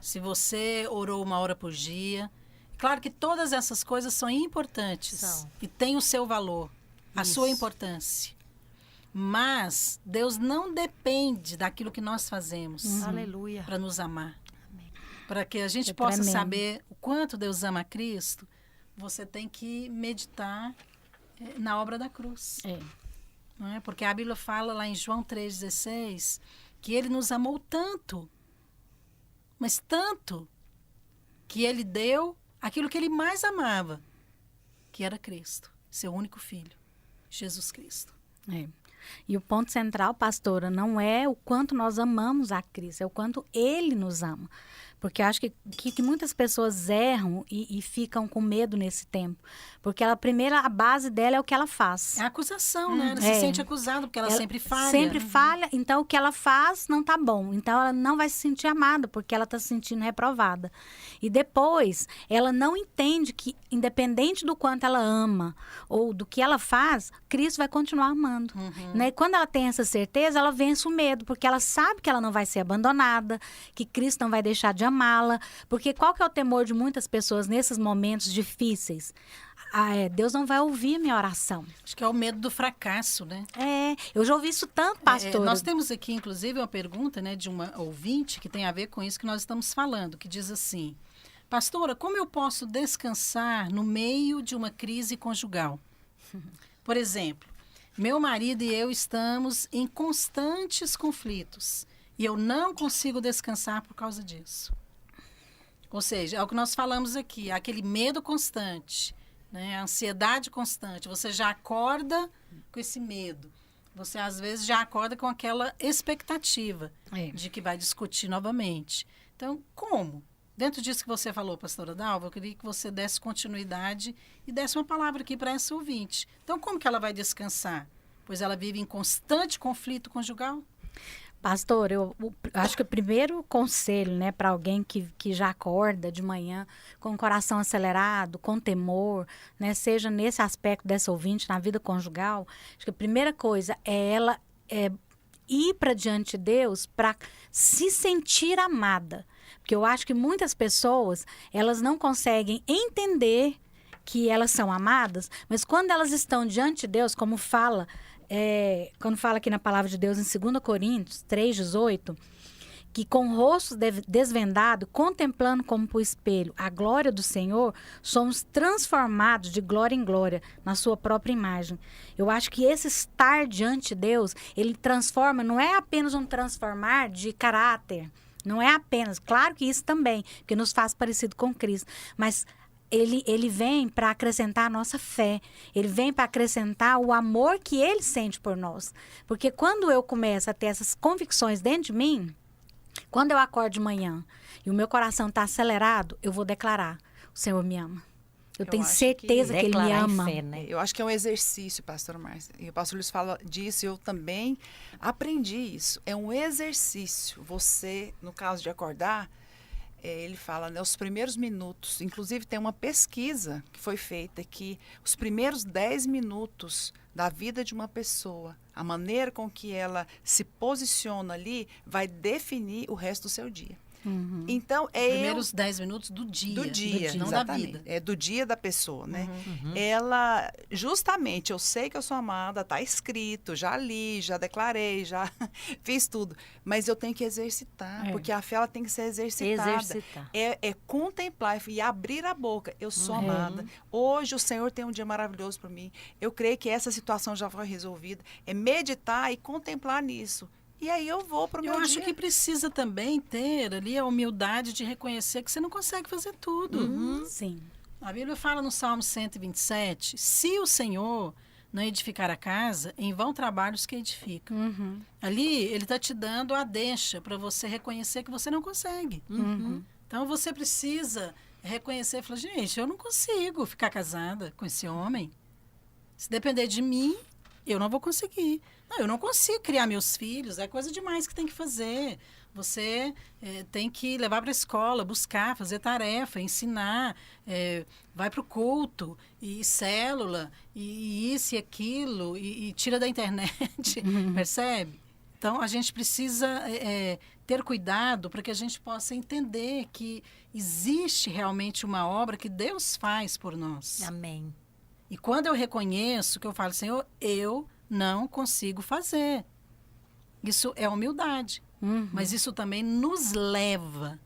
se você orou 1 hora por dia. Claro que todas essas coisas são importantes e têm o seu valor, a sua importância. Mas Deus não depende daquilo que nós fazemos Aleluia. para nos amar. Amém. Para que a gente É possa tremendo. saber o quanto Deus ama a Cristo, você tem que meditar na obra da cruz. Não é? Porque a Bíblia fala lá em João 3,16 que ele nos amou tanto, mas tanto, que ele deu aquilo que ele mais amava, que era Cristo, seu único filho, Jesus Cristo. E o ponto central, pastora, não é o quanto nós amamos a Cristo, é o quanto Ele nos ama. Porque eu acho que muitas pessoas erram e ficam com medo nesse tempo. Porque a base dela é o que ela faz. É a acusação, né? Ela se sente acusada, porque ela sempre falha. Sempre falha, então o que ela faz não tá bom. Então ela não vai se sentir amada, porque ela tá se sentindo reprovada. E depois, ela não entende que, independente do quanto ela ama ou do que ela faz, Cristo vai continuar amando. Né? E quando ela tem essa certeza, ela vence o medo, porque ela sabe que ela não vai ser abandonada, que Cristo não vai deixar de amá-la. Porque qual que é o temor de muitas pessoas nesses momentos difíceis? Deus não vai ouvir a minha oração. Acho que é o medo do fracasso, né? Eu já ouvi isso tanto, pastor. Nós temos aqui, inclusive, uma pergunta, né, de uma ouvinte que tem a ver com isso que nós estamos falando, que diz assim: pastora, como eu posso descansar no meio de uma crise conjugal? Por exemplo, meu marido e eu estamos em constantes conflitos e eu não consigo descansar por causa disso. Ou seja, é o que nós falamos aqui, aquele medo constante, né? A ansiedade constante. Você já acorda com esse medo. Você, às vezes, já acorda com aquela expectativa de que vai discutir novamente. Então, como? Dentro disso que você falou, pastora Dalva, eu queria que você desse continuidade e desse uma palavra aqui para essa ouvinte. Então, como que ela vai descansar? Pois ela vive em constante conflito conjugal? Pastor, eu acho que o primeiro conselho, né, para alguém que já acorda de manhã com o coração acelerado, com temor, né, seja nesse aspecto dessa ouvinte, na vida conjugal, acho que a primeira coisa é ela ir para diante de Deus para se sentir amada. Porque eu acho que muitas pessoas, elas não conseguem entender que elas são amadas, mas quando elas estão diante de Deus, como fala... quando fala aqui na palavra de Deus em 2 Coríntios 3,18, que com o rosto desvendado, contemplando como por espelho a glória do Senhor, somos transformados de glória em glória na sua própria imagem. Eu acho que esse estar diante de Deus, ele transforma, não é apenas um transformar de caráter, não é apenas, claro que isso também, que nos faz parecido com Cristo, mas ele vem para acrescentar a nossa fé. Ele vem para acrescentar o amor que ele sente por nós. Porque quando eu começo a ter essas convicções dentro de mim, quando eu acordo de manhã e o meu coração está acelerado, eu vou declarar: o Senhor me ama. Eu tenho certeza que ele me ama. Fé, né? Eu acho que é um exercício, pastor Márcia. E o pastor Luiz fala disso, eu também aprendi isso. É um exercício. Você, no caso de acordar, ele fala, né, os primeiros minutos, inclusive tem uma pesquisa que foi feita que os primeiros 10 minutos da vida de uma pessoa, a maneira com que ela se posiciona ali, vai definir o resto do seu dia. Então, Primeiros 10 minutos do dia. Do dia, não exatamente. da vida. É do dia da pessoa, né? Ela, justamente, eu sei que eu sou amada, tá escrito, já li, já declarei, já fiz tudo. Mas eu tenho que exercitar, porque a fé ela tem que ser exercitada. Exercitar. É contemplar e abrir a boca. Eu sou amada. Hoje o Senhor tem um dia maravilhoso para mim. Eu creio que essa situação já foi resolvida. É meditar e contemplar nisso. E aí eu vou para o meu dia. Eu acho que precisa também ter ali a humildade de reconhecer que você não consegue fazer tudo. Sim. A Bíblia fala no Salmo 127, se o Senhor não edificar a casa, em vão trabalhos que edificam. Ali, ele está te dando a deixa para você reconhecer que você não consegue. Então, você precisa reconhecer e falar, gente, eu não consigo ficar casada com esse homem. Se depender de mim, eu não vou conseguir. Não, eu não consigo criar meus filhos, é coisa demais que tem que fazer. Você tem que levar para a escola, buscar, fazer tarefa, ensinar, vai para o culto, e célula, e isso e aquilo, e tira da internet, percebe? Então, a gente precisa ter cuidado para que a gente possa entender que existe realmente uma obra que Deus faz por nós. Amém. E quando eu reconheço, que eu falo, Senhor, eu não consigo fazer. Isso é humildade. Mas isso também nos leva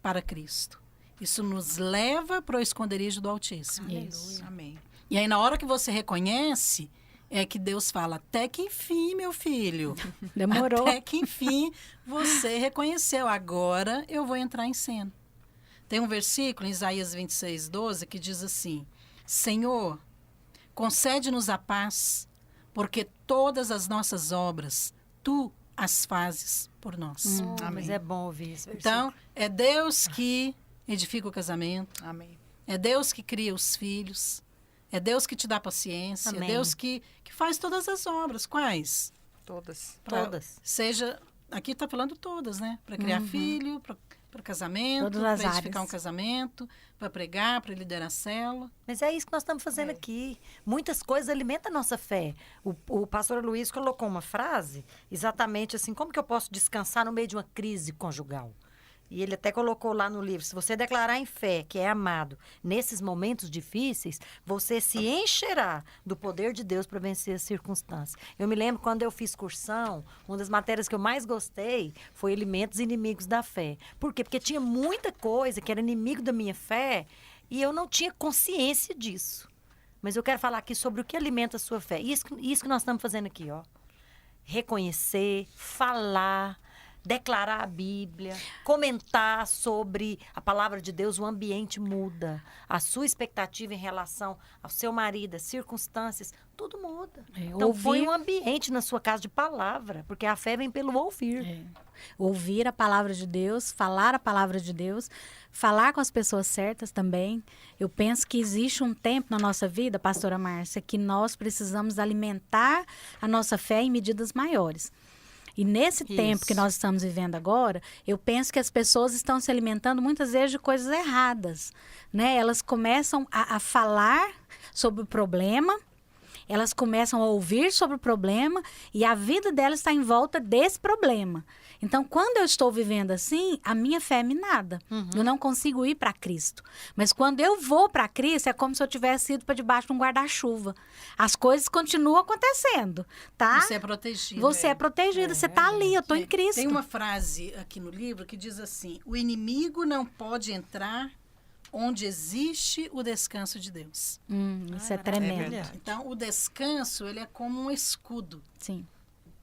para Cristo. Isso nos leva para o esconderijo do Altíssimo. Isso. Amém. E aí, na hora que você reconhece, é que Deus fala, até que enfim, meu filho. Demorou. Até que enfim você reconheceu. Agora eu vou entrar em cena. Tem um versículo em Isaías 26:12 que diz assim, Senhor, concede-nos a paz, porque todas as nossas obras, Tu as fazes por nós. Mas é bom ouvir isso. Então, é Deus que edifica o casamento, Amém. é Deus que cria os filhos, é Deus que te dá paciência, Amém. é Deus que faz todas as obras. Quais? Todas. Todas. Seja, aqui está falando todas, né? Para criar filho, para casamento, Todas as para edificar áreas. um casamento, para pregar, para liderar a célula. Mas é isso que nós estamos fazendo aqui. Muitas coisas alimentam a nossa fé. O pastor Luiz colocou uma frase exatamente assim, como que eu posso descansar no meio de uma crise conjugal? E ele até colocou lá no livro, se você declarar em fé que é amado nesses momentos difíceis, você se encherá do poder de Deus para vencer as circunstâncias. Eu me lembro quando eu fiz cursão, uma das matérias que eu mais gostei foi Elementos Inimigos da Fé. Por quê? Porque tinha muita coisa que era inimigo da minha fé e eu não tinha consciência disso. Mas eu quero falar aqui sobre o que alimenta a sua fé. Isso que nós estamos fazendo aqui, ó. Reconhecer, falar, declarar a Bíblia, comentar sobre a palavra de Deus, o ambiente muda. A sua expectativa em relação ao seu marido, as circunstâncias, tudo muda. Então, põe um ambiente na sua casa de palavra, porque a fé vem pelo ouvir. Ouvir a palavra de Deus, falar a palavra de Deus, falar com as pessoas certas também. Eu penso que existe um tempo na nossa vida, pastora Márcia, que nós precisamos alimentar a nossa fé em medidas maiores. E nesse tempo que nós estamos vivendo agora, eu penso que as pessoas estão se alimentando muitas vezes de coisas erradas, né? Elas começam a falar sobre o problema, elas começam a ouvir sobre o problema e a vida delas está em volta desse problema. Então, quando eu estou vivendo assim, a minha fé é minada. Eu não consigo ir para Cristo. Mas quando eu vou para Cristo, é como se eu tivesse ido para debaixo de um guarda-chuva. As coisas continuam acontecendo, tá? Você é protegido. Você é protegida, você está ali, eu estou em Cristo. Tem uma frase aqui no livro que diz assim, o inimigo não pode entrar onde existe o descanso de Deus. Isso é tremendo. verdade. Então, o descanso, ele é como um escudo. Sim.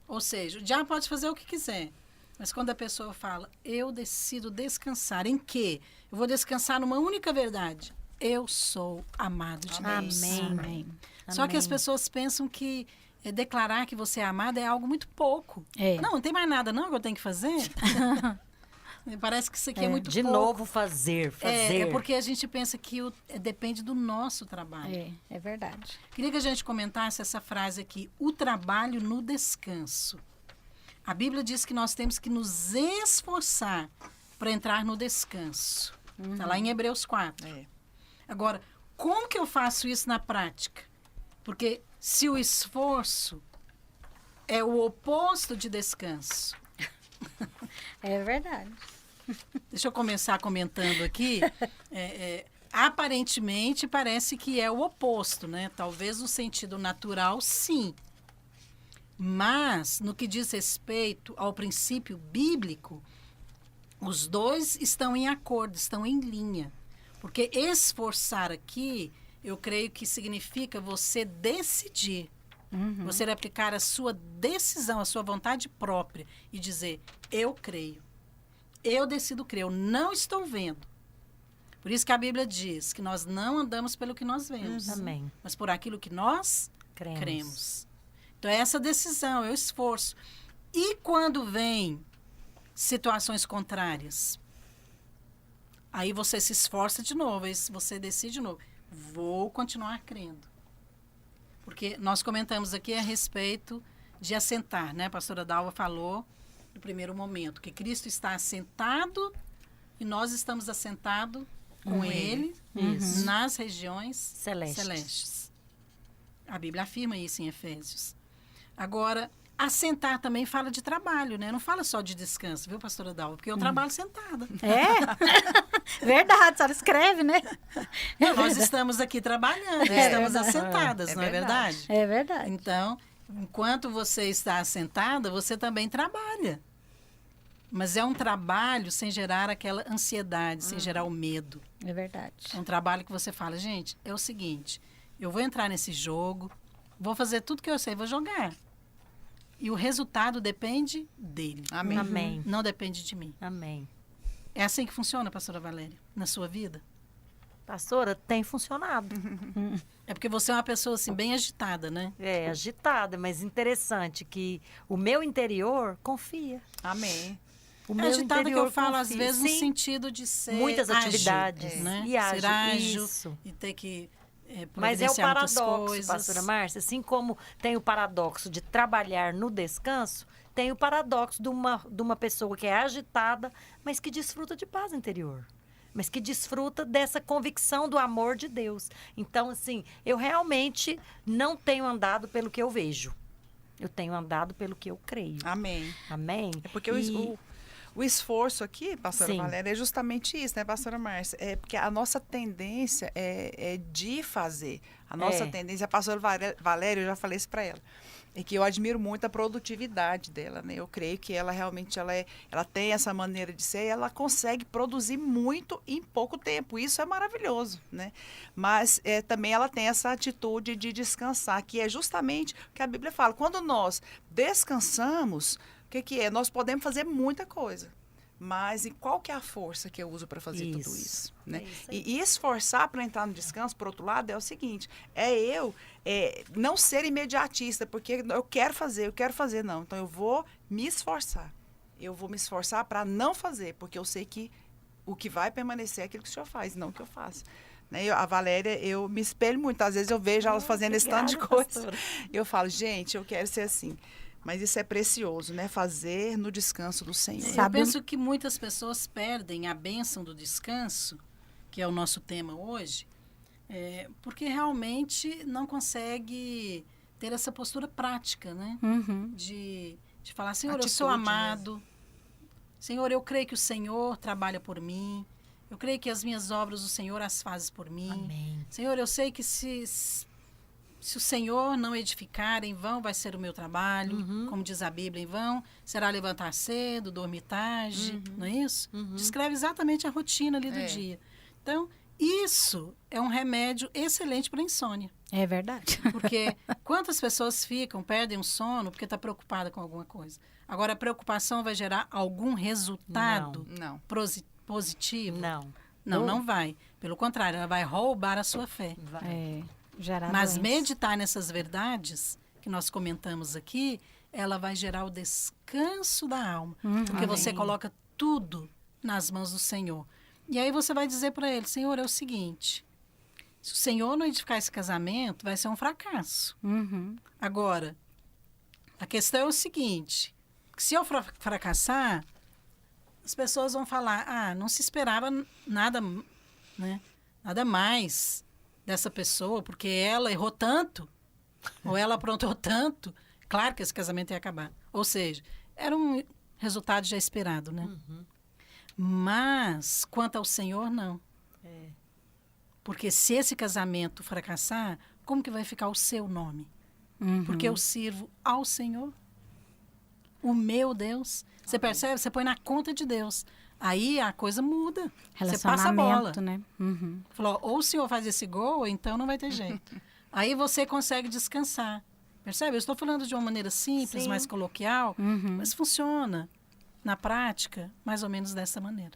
Ou seja, o diabo pode fazer o que quiser. Mas quando a pessoa fala, eu decido descansar, em quê? Eu vou descansar numa única verdade. Eu sou amado de Deus. Amém. Só que as pessoas pensam que declarar que você é amado é algo muito pouco. É. Não tem mais nada não que eu tenho que fazer. Parece que isso aqui é muito De pouco. novo, fazer. É porque a gente pensa que depende do nosso trabalho. É verdade. Queria que a gente comentasse essa frase aqui, o trabalho no descanso. A Bíblia diz que nós temos que nos esforçar para entrar no descanso. Está lá em Hebreus 4. Agora, como que eu faço isso na prática? Porque se o esforço é o oposto de descanso. É verdade. Deixa eu começar comentando aqui. Aparentemente, parece que é o oposto, né? Talvez no sentido natural, sim. Mas, no que diz respeito ao princípio bíblico, os dois estão em acordo, estão em linha. Porque esforçar aqui, eu creio que significa você decidir. Você aplicar a sua decisão, a sua vontade própria e dizer, eu creio. Eu decido crer, eu não estou vendo. Por isso que a Bíblia diz que nós não andamos pelo que nós vemos, Amém. mas por aquilo que nós cremos. Então, é essa decisão, é o esforço. E quando vem situações contrárias? Aí você se esforça de novo, aí você decide de novo. Vou continuar crendo. Porque nós comentamos aqui a respeito de assentar, né? A pastora Dalva falou no primeiro momento, que Cristo está assentado e nós estamos assentados com Ele nas regiões celestes. A Bíblia afirma isso em Efésios. Agora, Assentar também fala de trabalho, né? Não fala só de descanso, viu, pastora Dalva? Porque eu trabalho sentada. É? Verdade, a senhora escreve, né? Não, nós estamos aqui trabalhando, estamos assentadas, não é verdade? É verdade. Então, enquanto você está assentada, você também trabalha. Mas é um trabalho sem gerar aquela ansiedade, sem gerar o medo. É verdade. É um trabalho que você fala, gente, é o seguinte, eu vou entrar nesse jogo, vou fazer tudo que eu sei, vou jogar. E o resultado depende dele. Amém. Amém. Não depende de mim. Amém. É assim que funciona, pastora Valéria, na sua vida? Pastora, tem funcionado. É porque você é uma pessoa, assim, bem agitada, né? É, agitada, mas interessante que o meu interior confia. Amém. O É meu agitada que eu interior falo, às confia. vezes, no Sim, sentido de ser muitas ágil, atividades. né? E ágil, ser ágil isso. e ter que Mas é o providenciar muitas paradoxo, coisas. pastora Márcia. Assim como tem o paradoxo de trabalhar no descanso, tem o paradoxo de uma pessoa que é agitada, mas que desfruta de paz interior. Mas que desfruta dessa convicção do amor de Deus. Então, assim, eu realmente não tenho andado pelo que eu vejo. Eu tenho andado pelo que eu creio. Amém. Amém? É porque E- o esforço aqui, pastora Sim. Valéria, é justamente isso, né, pastora Márcia? É porque a nossa tendência é de fazer. A nossa tendência, a pastora Valéria, eu já falei isso para ela, é que eu admiro muito a produtividade dela, né? Eu creio que ela realmente ela tem essa maneira de ser e ela consegue produzir muito em pouco tempo. Isso é maravilhoso, né? Mas também ela tem essa atitude de descansar, que é justamente o que a Bíblia fala. Quando nós descansamos, o que é? Nós podemos fazer muita coisa. Mas e qual que é a força que eu uso para fazer tudo isso? Né? É isso aí. E esforçar para entrar no descanso, por outro lado, é o seguinte: não ser imediatista, porque eu quero fazer, não. Então eu vou me esforçar. Eu vou me esforçar para não fazer, porque eu sei que o que vai permanecer é aquilo que o senhor faz, não o que eu faço. Né? A Valéria, eu me espelho muito. Às vezes eu vejo elas fazendo esse tanto de Obrigada, coisa. pastora. Eu falo, gente, eu quero ser assim. Mas isso é precioso, né? Fazer no descanso do Senhor. Eu Sabe- penso que muitas pessoas perdem a bênção do descanso, que é o nosso tema hoje, porque realmente não consegue ter essa postura prática, né? Uhum. De falar, Senhor, eu sou Atitude amado. Senhor, eu creio que o Senhor trabalha por mim. Eu creio que as minhas obras o Senhor as faz por mim. Amém. Senhor, eu sei que se o Senhor não edificar, em vão vai ser o meu trabalho. Uhum. Como diz a Bíblia, em vão será levantar cedo, dormir tarde, não é isso? Uhum. Descreve exatamente a rotina ali do É. dia. Então, isso é um remédio excelente para a insônia. É verdade. Porque quantas pessoas perdem o sono porque está preocupada com alguma coisa. Agora, a preocupação vai gerar algum resultado Não. positivo? Não. Não, não vai. Pelo contrário, ela vai roubar a sua fé. Vai. É, gerar Mas doença. meditar nessas verdades que nós comentamos aqui, ela vai gerar o descanso da alma. Porque você Amém. coloca tudo nas mãos do Senhor. E aí você vai dizer para ele, Senhor, é o seguinte, se o Senhor não edificar esse casamento, vai ser um fracasso. Uhum. Agora, a questão é o seguinte, que se eu fracassar, as pessoas vão falar, não se esperava nada, né? Nada mais dessa pessoa, porque ela errou tanto, ou ela aprontou tanto, claro que esse casamento ia acabar. Ou seja, era um resultado já esperado, né? Mas, quanto ao Senhor, não. É. Porque se esse casamento fracassar, como que vai ficar o seu nome? Uhum. Porque eu sirvo ao Senhor, o meu Deus. Você percebe? Você põe na conta de Deus. Aí a coisa muda. Você passa a bola. Relacionamento, né? Uhum. Falou, ou o Senhor faz esse gol, ou então não vai ter jeito. Aí você consegue descansar. Percebe? Eu estou falando de uma maneira simples, Sim. mais coloquial, Uhum. mas funciona na prática, mais ou menos dessa maneira.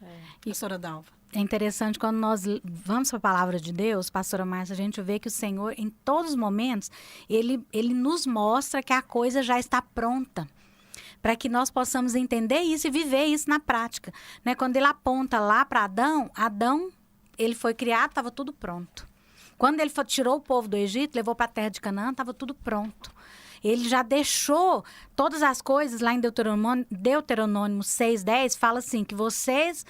Pastora Dalva. É interessante quando nós vamos para a palavra de Deus, pastora Márcia, a gente vê que o Senhor, em todos os momentos, ele nos mostra que a coisa já está pronta, para que nós possamos entender isso e viver isso na prática. Né? Quando ele aponta lá para Adão, ele foi criado, estava tudo pronto. Quando ele tirou o povo do Egito, levou para a terra de Canaã, estava tudo pronto. Ele já deixou todas as coisas lá em Deuteronômio 6:10, fala assim, que vocês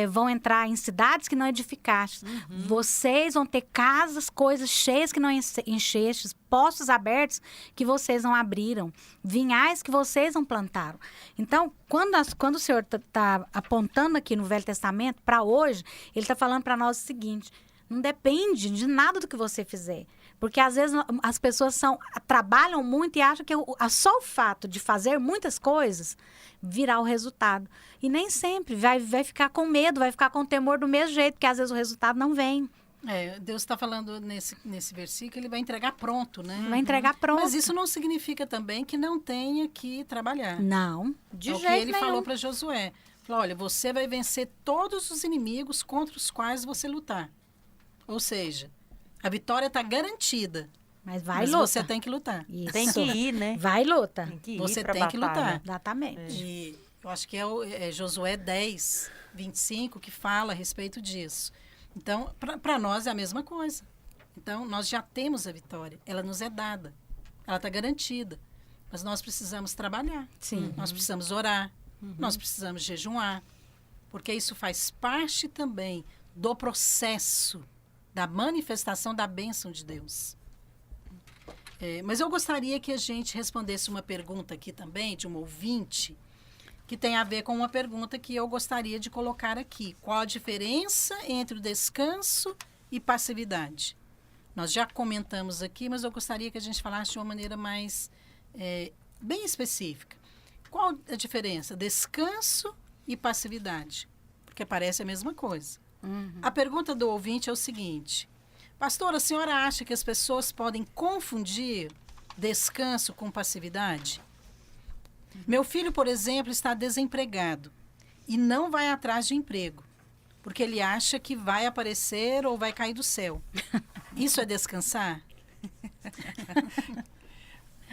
vão entrar em cidades que não edificastes. Vocês vão ter casas, coisas cheias que não enchestes, poços abertos que vocês não abriram, vinhais que vocês não plantaram. Então, quando o Senhor está apontando aqui no Velho Testamento para hoje, ele está falando para nós o seguinte: não depende de nada do que você fizer. Porque, às vezes, as pessoas trabalham muito e acham que só o fato de fazer muitas coisas virá o resultado. E nem sempre vai ficar com medo, vai ficar com temor do mesmo jeito, porque, às vezes, o resultado não vem. Deus está falando nesse versículo, ele vai entregar pronto, né? Vai entregar pronto. Mas isso não significa também que não tenha que trabalhar. Não, de jeito nenhum. É o que ele nenhum. falou para Josué. Falou, olha, você vai vencer todos os inimigos contra os quais você lutar. Ou seja, a vitória está garantida. Mas você tem que lutar. Isso. Tem que ir, né? Vai luta. Tem que ir Você pra tem que batalha. lutar. Exatamente. E eu acho que é Josué 10:25 que fala a respeito disso. Então, para nós é a mesma coisa. Então, nós já temos a vitória. Ela nos é dada. Ela está garantida. Mas nós precisamos trabalhar. Sim. Nós precisamos orar. Nós precisamos jejuar. Porque isso faz parte também do processo da manifestação da bênção de Deus. Mas eu gostaria que a gente respondesse uma pergunta aqui também, de um ouvinte, que tem a ver com uma pergunta que eu gostaria de colocar aqui. Qual a diferença entre o descanso e passividade? Nós já comentamos aqui, mas eu gostaria que a gente falasse de uma maneira mais bem específica. Qual a diferença? Descanso e passividade? Porque parece a mesma coisa. A pergunta do ouvinte é o seguinte: pastora, a senhora acha que as pessoas podem confundir descanso com passividade? Meu filho, por exemplo, está desempregado e não vai atrás de emprego, porque ele acha que vai aparecer ou vai cair do céu. Isso é descansar?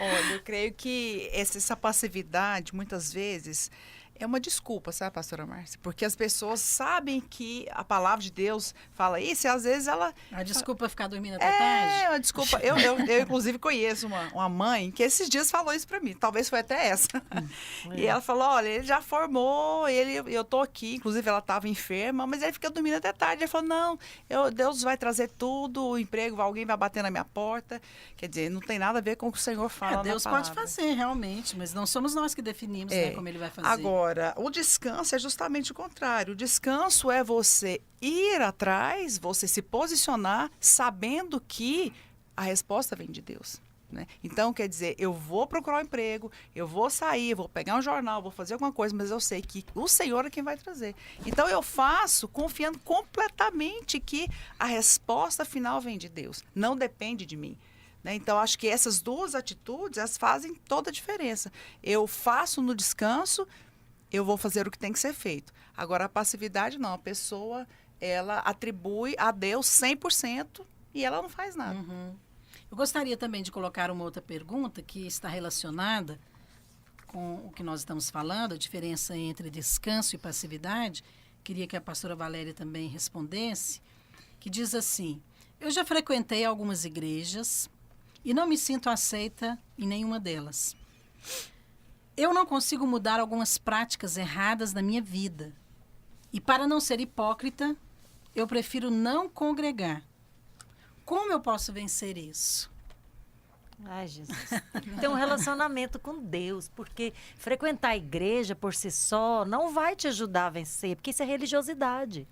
Olha, eu creio que essa passividade, muitas vezes, é uma desculpa, sabe, pastora Márcia? Porque as pessoas sabem que a palavra de Deus fala isso e às vezes ela... A desculpa é ficar dormindo até tarde? É, uma desculpa. Eu inclusive, conheço uma mãe que esses dias falou isso pra mim. Talvez foi até essa. E ela falou, olha, ele já formou, eu tô aqui. Inclusive, ela estava enferma, mas ele fica dormindo até tarde. Ele falou, não, Deus vai trazer tudo, o emprego, alguém vai bater na minha porta. Quer dizer, não tem nada a ver com o que o Senhor fala Deus na pode palavra. fazer, realmente, mas não somos nós que definimos como ele vai fazer. Agora, o descanso é justamente o contrário. O descanso é você ir atrás, você se posicionar sabendo que a resposta vem de Deus. Né? Então, quer dizer, eu vou procurar um emprego, eu vou sair, vou pegar um jornal, vou fazer alguma coisa, mas eu sei que o Senhor é quem vai trazer. Então, eu faço confiando completamente que a resposta final vem de Deus, não depende de mim. Né? Então, acho que essas duas atitudes, elas fazem toda a diferença. Eu faço no descanso, eu vou fazer o que tem que ser feito. Agora, a passividade não. A pessoa, ela atribui a Deus 100% e ela não faz nada. Eu gostaria também de colocar uma outra pergunta que está relacionada com o que nós estamos falando, a diferença entre descanso e passividade. Queria que a pastora Valéria também respondesse, que diz assim: eu já frequentei algumas igrejas e não me sinto aceita em nenhuma delas. Eu não consigo mudar algumas práticas erradas na minha vida. E para não ser hipócrita, eu prefiro não congregar. Como eu posso vencer isso? Ai, Jesus. Ter um relacionamento com Deus, porque frequentar a igreja por si só não vai te ajudar a vencer, porque isso é religiosidade.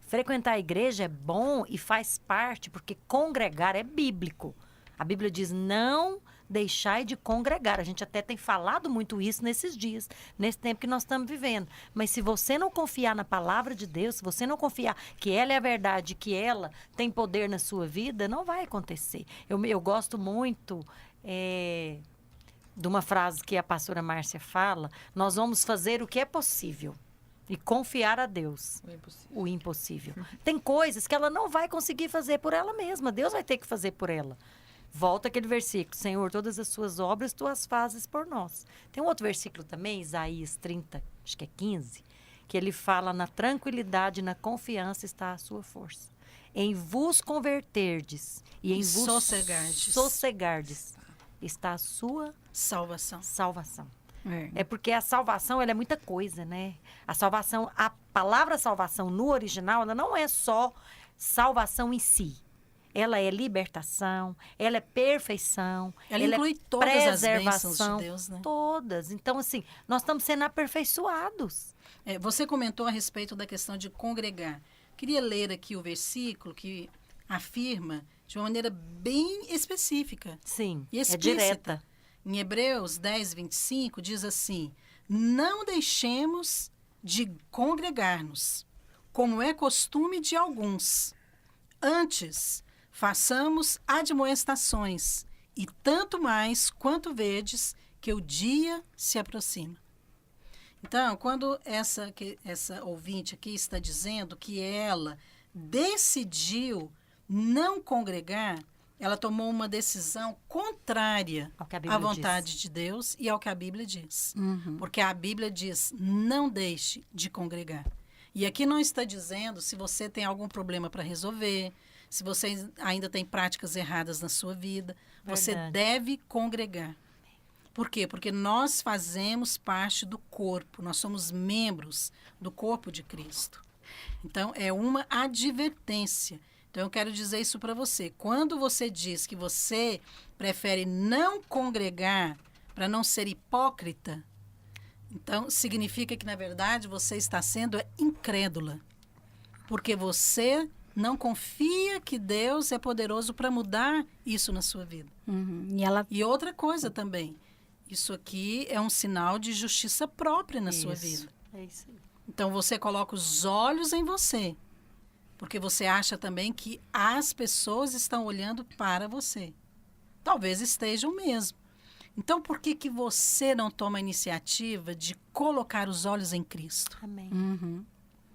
Frequentar a igreja é bom e faz parte, porque congregar é bíblico. A Bíblia diz, não deixai de congregar. A gente até tem falado muito isso nesses dias, nesse tempo que nós estamos vivendo. Mas se você não confiar na palavra de Deus, se você não confiar que ela é a verdade, que ela tem poder na sua vida, não vai acontecer. Eu gosto muito de uma frase que a pastora Márcia fala, nós vamos fazer o que é possível e confiar a Deus. O impossível. Tem coisas que ela não vai conseguir fazer por ela mesma, Deus vai ter que fazer por ela. Volta aquele versículo, Senhor, todas as suas obras tu as fazes por nós. Tem um outro versículo também, Isaías 30, acho que é 15, que ele fala, na tranquilidade, na confiança está a sua força. Em vos converterdes e em vos sossegardes. está a sua Salvação. salvação. É. É porque a salvação, ela é muita coisa, né? A salvação, a palavra salvação no original, ela não é só salvação em si. Ela é libertação, ela é perfeição, Ela ela inclui é todas as preservação, bênçãos de Deus, né? todas. Então, assim, nós estamos sendo aperfeiçoados. Você comentou a respeito da questão de congregar. Queria ler aqui o versículo que afirma de uma maneira bem específica Sim, e é explícita. direta. Em Hebreus 10, 25, diz assim: não deixemos de congregar-nos, como é costume de alguns. Antes, façamos admoestações, e tanto mais quanto vedes que o dia se aproxima. Então, quando essa ouvinte aqui está dizendo que ela decidiu não congregar, ela tomou uma decisão contrária Ao que a Bíblia à vontade de Deus e ao que a Bíblia diz. Uhum. Porque a Bíblia diz, não deixe de congregar. E aqui não está dizendo se você tem algum problema para resolver, se você ainda tem práticas erradas na sua vida. Você Verdade. deve congregar. Por quê? Porque nós fazemos parte do corpo, nós somos membros do corpo de Cristo. Então, é uma advertência. Então, eu quero dizer isso para você. Quando você diz que você prefere não congregar para não ser hipócrita, então, significa que, na verdade, você está sendo incrédula. Porque você não confia que Deus é poderoso para mudar isso na sua vida. Uhum. E outra coisa também, isso aqui é um sinal de justiça própria na sua Isso. vida. É isso aí. Então, você coloca os olhos em você, porque você acha também que as pessoas estão olhando para você. Talvez estejam mesmo. Então, por que você não toma a iniciativa de colocar os olhos em Cristo? Amém. Uhum.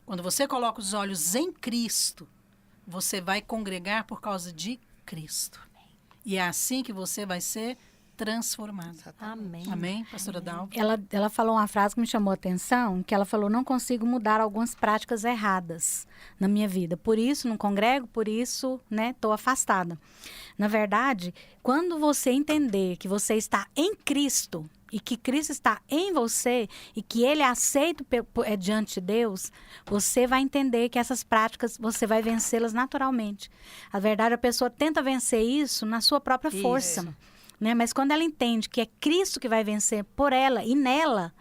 Quando você coloca os olhos em Cristo, você vai congregar por causa de Cristo. E é assim que você vai ser transformada. Amém. Amém, pastora Dalva? Ela falou uma frase que me chamou a atenção, que ela falou, não consigo mudar algumas práticas erradas na minha vida. Por isso, não congrego, por isso, né, estou afastada. Na verdade, quando você entender que você está em Cristo e que Cristo está em você e que Ele é aceito diante de Deus, você vai entender que essas práticas, você vai vencê-las naturalmente. A verdade, a pessoa tenta vencer isso na sua própria força. Né? Mas quando ela entende que é Cristo que vai vencer por ela e nela,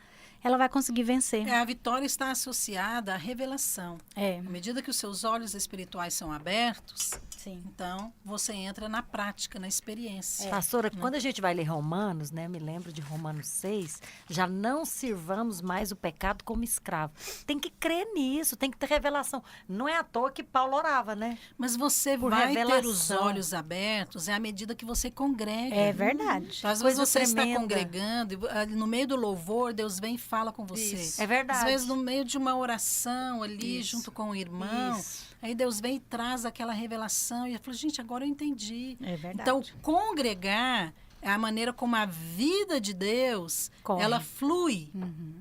ela vai conseguir vencer. A vitória está associada à revelação. É. À medida que os seus olhos espirituais são abertos, Sim. então você entra na prática, na experiência. Pastora, quando a gente vai ler Romanos, né? Me lembro de Romanos 6, já não sirvamos mais o pecado como escravo. Tem que crer nisso, tem que ter revelação. Não é à toa que Paulo orava, né? Mas você Por vai ter os revelação. olhos abertos à medida que você congrega. É verdade. Então, às vezes Coisa você está tremenda. congregando, e no meio do louvor, Deus vem e fala com você. Isso. É verdade. Às vezes, no meio de uma oração ali, Isso. junto com o irmão, Isso. aí Deus vem e traz aquela revelação. E eu falo, gente, agora eu entendi. É verdade. Então, congregar é a maneira como a vida de Deus, Corre. ela flui Uhum.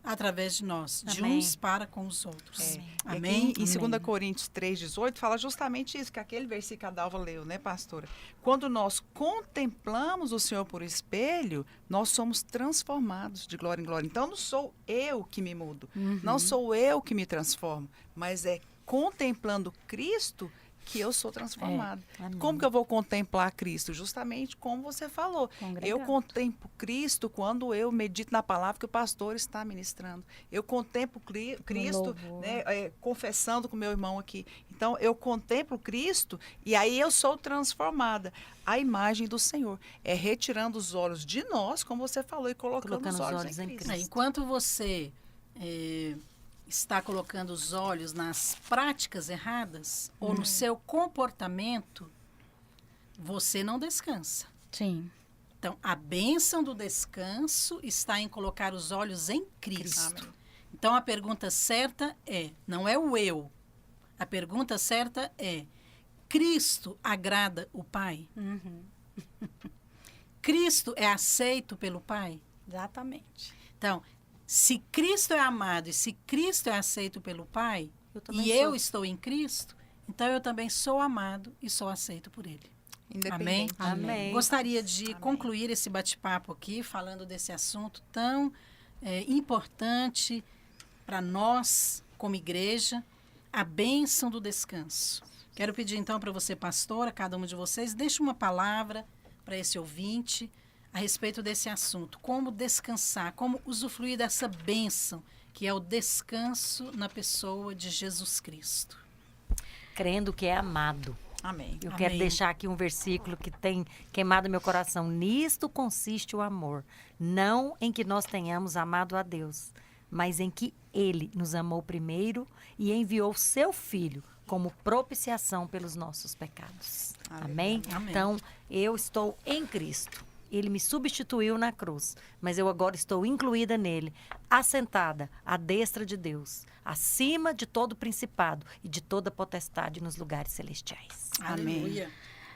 através de nós, de Amém. uns para com os outros. É. Amém? E aqui, em Amém. 2 Coríntios 3,18, fala justamente isso, que aquele versículo que a Dalva leu, né, pastora? Quando nós contemplamos o Senhor por espelho, nós somos transformados de glória em glória. Então, não sou eu que me mudo, não sou eu que me transformo, mas é contemplando Cristo que eu sou transformada. Amém. Como que eu vou contemplar Cristo? Justamente como você falou. Congregando. Eu contemplo Cristo quando eu medito na palavra que o pastor está ministrando. Eu contemplo Cristo, louvor. né, confessando com meu irmão aqui. Então, eu contemplo Cristo e aí eu sou transformada. A imagem do Senhor é retirando os olhos de nós, como você falou, e colocando os olhos em Cristo. Enquanto você está colocando os olhos nas práticas erradas ou no seu comportamento, você não descansa. Sim. Então, a bênção do descanso está em colocar os olhos em Cristo. Amém. Então, a pergunta certa não é o eu. A pergunta certa é, Cristo agrada o Pai? Uhum. Cristo é aceito pelo Pai? Exatamente. Então, se Cristo é amado e se Cristo é aceito pelo Pai, Eu também e sou. eu estou em Cristo, então eu também sou amado e sou aceito por Ele. Independente. Amém. Gostaria de concluir esse bate-papo aqui falando desse assunto tão importante para nós, como igreja, a bênção do descanso. Quero pedir então para você, pastora, cada um de vocês, deixe uma palavra para esse ouvinte a respeito desse assunto. Como descansar, como usufruir dessa bênção, que é o descanso na pessoa de Jesus Cristo. Crendo que é amado. Amém. Eu quero deixar aqui um versículo que tem queimado meu coração. Nisto consiste o amor, não em que nós tenhamos amado a Deus, mas em que Ele nos amou primeiro e enviou seu Filho como propiciação pelos nossos pecados. Amém? Amém. Então, eu estou em Cristo. Ele me substituiu na cruz, mas eu agora estou incluída nele, assentada à destra de Deus, acima de todo principado e de toda potestade nos lugares celestiais. Amém. Aleluia.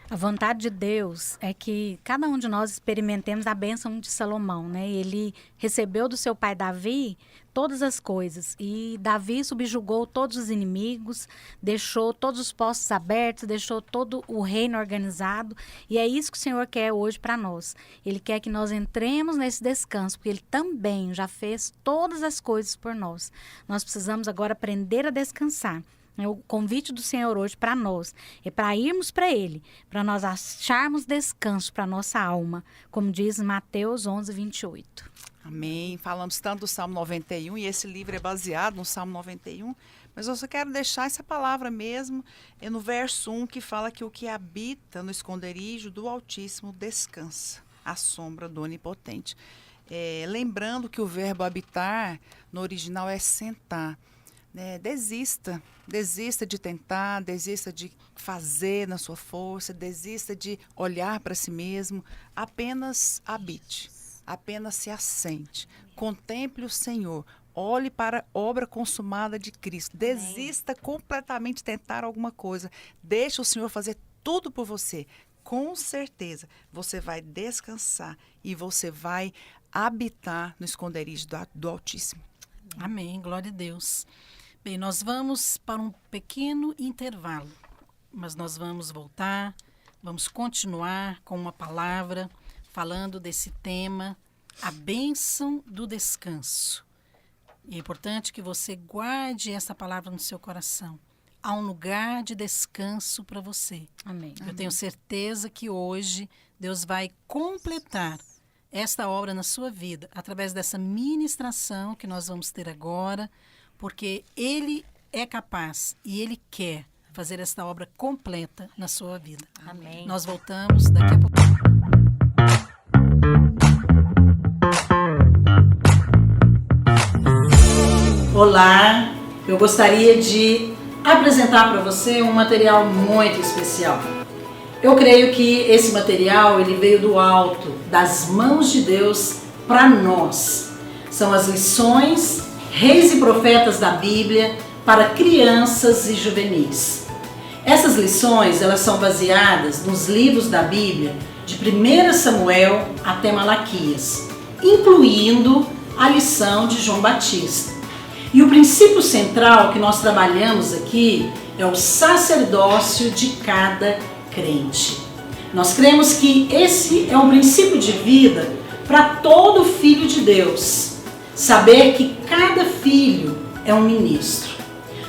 A vontade de Deus é que cada um de nós experimentemos a bênção de Salomão, né? Ele recebeu do seu pai Davi todas as coisas e Davi subjugou todos os inimigos, deixou todos os postos abertos, deixou todo o reino organizado e é isso que o Senhor quer hoje para nós. Ele quer que nós entremos nesse descanso, porque Ele também já fez todas as coisas por nós. Nós precisamos agora aprender a descansar. O convite do Senhor hoje para nós é para irmos para Ele, para nós acharmos descanso para nossa alma, como diz Mateus 11:28. Amém. Falamos tanto do Salmo 91 e esse livro é baseado no Salmo 91, mas eu só quero deixar essa palavra mesmo no verso 1 que fala que o que habita no esconderijo do Altíssimo descansa à sombra do Onipotente. Lembrando que o verbo habitar no original é sentar. Desista de tentar, desista de fazer na sua força, desista de olhar para si mesmo, apenas habite, apenas se assente, contemple o Senhor, olhe para a obra consumada de Cristo, desista completamente de tentar alguma coisa, deixe o Senhor fazer tudo por você, com certeza você vai descansar e você vai habitar no esconderijo do Altíssimo. Amém, glória a Deus. Bem, nós vamos para um pequeno intervalo, mas nós vamos voltar, vamos continuar com uma palavra falando desse tema, a bênção do descanso. E é importante que você guarde essa palavra no seu coração. Há um lugar de descanso para você. Amém. Eu tenho certeza que hoje Deus vai completar esta obra na sua vida, através dessa ministração que nós vamos ter agora, porque Ele é capaz e Ele quer fazer esta obra completa na sua vida. Amém. Nós voltamos daqui a pouco. Olá, eu gostaria de apresentar para você um material muito especial. Eu creio que esse material ele veio do alto, das mãos de Deus para nós. São as lições Reis e Profetas da Bíblia para crianças e juvenis. Essas lições elas são baseadas nos livros da Bíblia de 1 Samuel até Malaquias, incluindo a lição de João Batista. E o princípio central que nós trabalhamos aqui é o sacerdócio de cada crente. Nós cremos que esse é um princípio de vida para todo filho de Deus. Saber que cada filho é um ministro.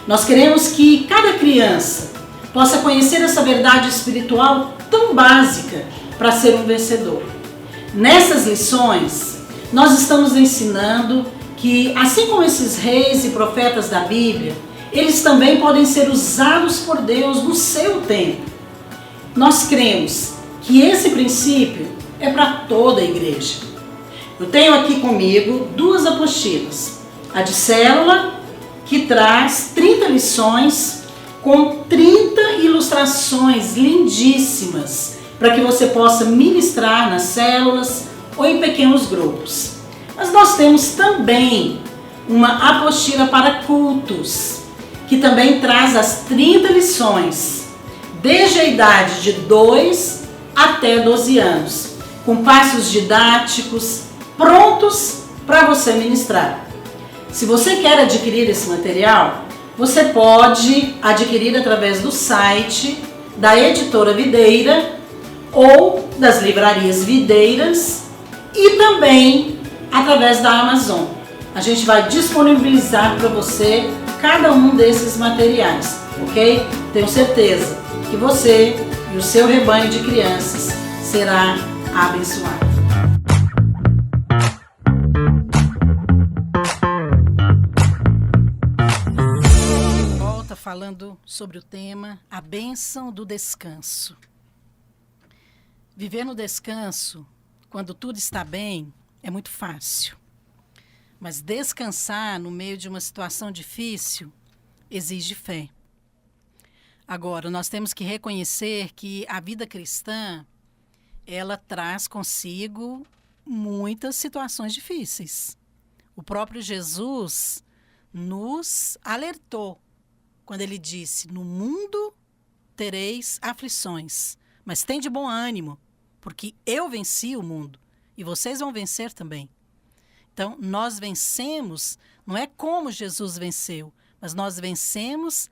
Nós queremos que cada criança possa conhecer essa verdade espiritual tão básica para ser um vencedor. Nessas lições, nós estamos ensinando que, assim como esses reis e profetas da Bíblia, eles também podem ser usados por Deus no seu tempo. Nós cremos que esse princípio é para toda a igreja. Eu tenho aqui comigo 2 apostilas. A de célula, que traz 30 lições com 30 ilustrações lindíssimas para que você possa ministrar nas células ou em pequenos grupos. Mas nós temos também uma apostila para cultos, que também traz as 30 lições, desde a idade de 2 até 12 anos, com passos didáticos, prontos para você ministrar. Se você quer adquirir esse material, você pode adquirir através do site da Editora Videira ou das livrarias Videiras e também através da Amazon. A gente vai disponibilizar para você cada um desses materiais, ok? Tenho certeza que você e o seu rebanho de crianças será abençoado. Volta falando sobre o tema a bênção do descanso. Viver no descanso, quando tudo está bem, é muito fácil. Mas descansar no meio de uma situação difícil exige fé. Agora, nós temos que reconhecer que a vida cristã, ela traz consigo muitas situações difíceis. O próprio Jesus nos alertou quando ele disse: no mundo tereis aflições, mas tende bom ânimo, porque eu venci o mundo e vocês vão vencer também. Então, nós vencemos, não é como Jesus venceu, mas nós vencemos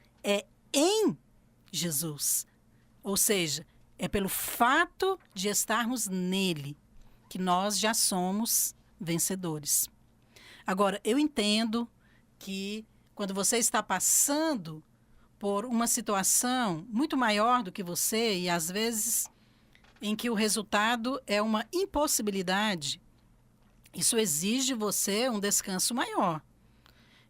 em Jesus. Ou seja, é pelo fato de estarmos nele que nós já somos vencedores. Agora, eu entendo que quando você está passando por uma situação muito maior do que você e às vezes em que o resultado é uma impossibilidade, isso exige de você um descanso maior.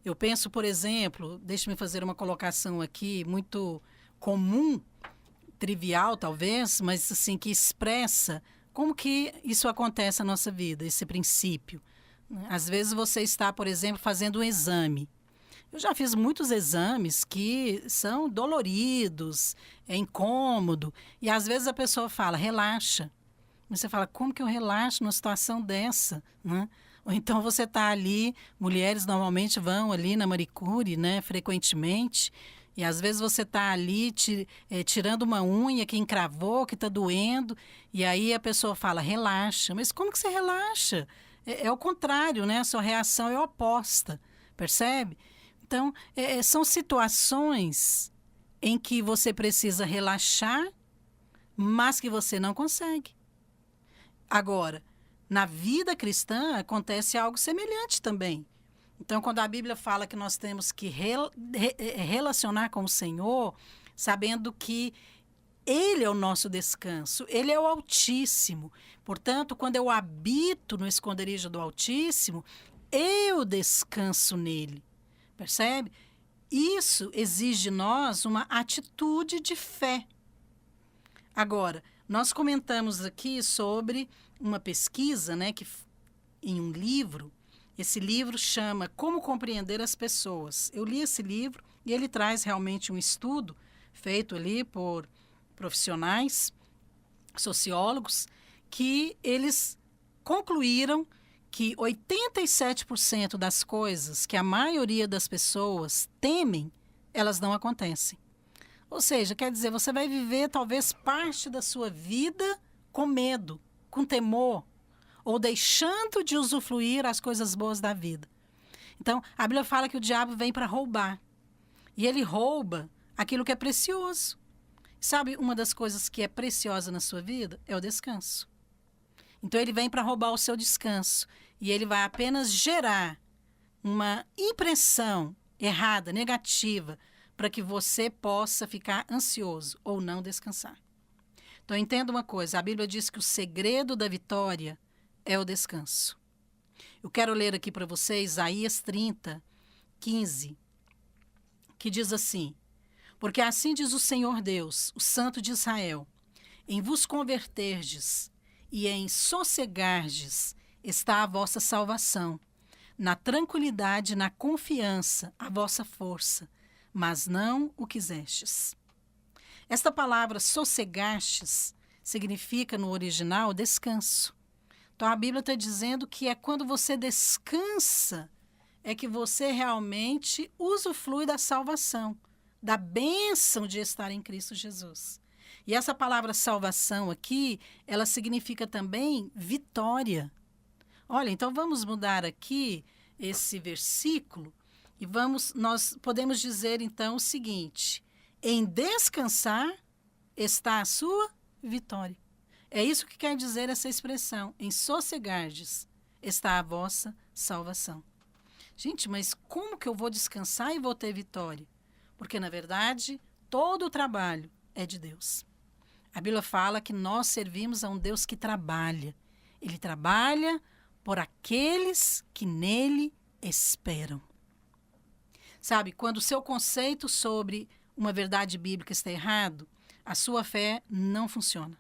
Eu penso, por exemplo, deixe-me fazer uma colocação aqui muito comum, trivial talvez, mas assim que expressa como que isso acontece na nossa vida, esse princípio. Às vezes você está, por exemplo, fazendo um exame. Eu já fiz muitos exames que são doloridos, é incômodo, e às vezes a pessoa fala, relaxa. Mas você fala, como que eu relaxo numa situação dessa? Né? Ou então você está ali, mulheres normalmente vão ali na manicure, né, frequentemente, e às vezes você está ali tirando uma unha que encravou, que está doendo, e aí a pessoa fala, relaxa. Mas como que você relaxa? É o contrário, né? A sua reação é oposta, percebe? Então, são situações em que você precisa relaxar, mas que você não consegue. Agora, na vida cristã acontece algo semelhante também. Então, quando a Bíblia fala que nós temos que relacionar com o Senhor, sabendo que Ele é o nosso descanso, Ele é o Altíssimo. Portanto, quando eu habito no esconderijo do Altíssimo, eu descanso nele. Percebe? Isso exige de nós uma atitude de fé. Agora, nós comentamos aqui sobre uma pesquisa, né, que, em um livro. Esse livro chama Como Compreender as Pessoas. Eu li esse livro e ele traz realmente um estudo feito ali por profissionais, sociólogos, que eles concluíram que 87% das coisas que a maioria das pessoas temem, elas não acontecem. Ou seja, quer dizer, você vai viver talvez parte da sua vida com medo, com temor, ou deixando de usufruir as coisas boas da vida. Então, a Bíblia fala que o diabo vem para roubar. E ele rouba aquilo que é precioso. Sabe, uma das coisas que é preciosa na sua vida é o descanso. Então, ele vem para roubar o seu descanso. E ele vai apenas gerar uma impressão errada, negativa, para que você possa ficar ansioso ou não descansar. Então, entenda uma coisa. A Bíblia diz que o segredo da vitória é o descanso. Eu quero ler aqui para vocês Isaías 30, 15, que diz assim: porque assim diz o Senhor Deus, o Santo de Israel, em vos converterdes e em sossegardes está a vossa salvação, na tranquilidade, na confiança, a vossa força, mas não o quisestes. Esta palavra sossegastes significa no original descanso. Então a Bíblia está dizendo que é quando você descansa é que você realmente usufrui da salvação, da bênção de estar em Cristo Jesus. E essa palavra salvação aqui, ela significa também vitória. Olha, então vamos mudar aqui esse versículo e nós podemos dizer então o seguinte: em descansar está a sua vitória. É isso que quer dizer essa expressão. Em sossegardes está a vossa salvação. Gente, mas como que eu vou descansar e vou ter vitória? Porque, na verdade, todo o trabalho é de Deus. A Bíblia fala que nós servimos a um Deus que trabalha. Ele trabalha por aqueles que nele esperam. Sabe, quando o seu conceito sobre uma verdade bíblica está errado, a sua fé não funciona.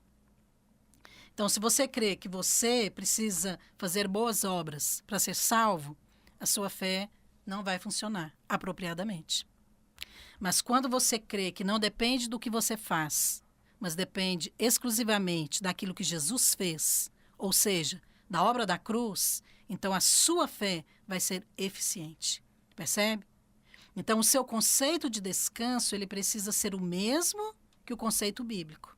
Então, se você crê que você precisa fazer boas obras para ser salvo, a sua fé não vai funcionar apropriadamente. Mas quando você crê que não depende do que você faz, mas depende exclusivamente daquilo que Jesus fez, ou seja, da obra da cruz, então a sua fé vai ser eficiente. Percebe? Então, o seu conceito de descanso, ele precisa ser o mesmo que o conceito bíblico.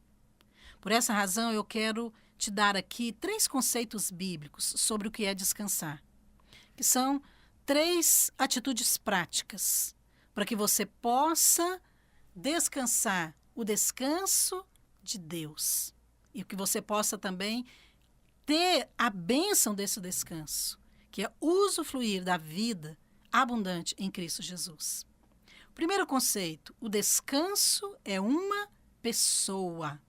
Por essa razão, eu quero te dar aqui 3 conceitos bíblicos sobre o que é descansar, que são 3 atitudes práticas para que você possa descansar o descanso de Deus e que você possa também ter a bênção desse descanso, que é usufruir da vida abundante em Cristo Jesus. O primeiro conceito, o descanso é uma pessoa.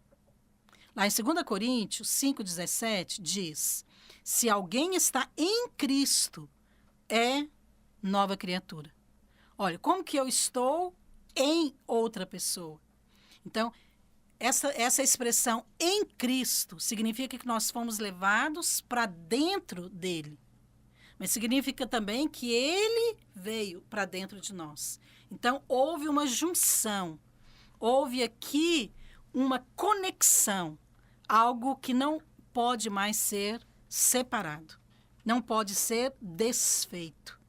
Lá em 2 Coríntios 5,17 diz: se alguém está em Cristo, é nova criatura. Olha, como que eu estou em outra pessoa? Então, essa expressão em Cristo significa que nós fomos levados para dentro dele. Mas significa também que ele veio para dentro de nós. Então, houve uma junção. Houve aqui uma conexão. Algo que não pode mais ser separado. Não pode ser desfeito.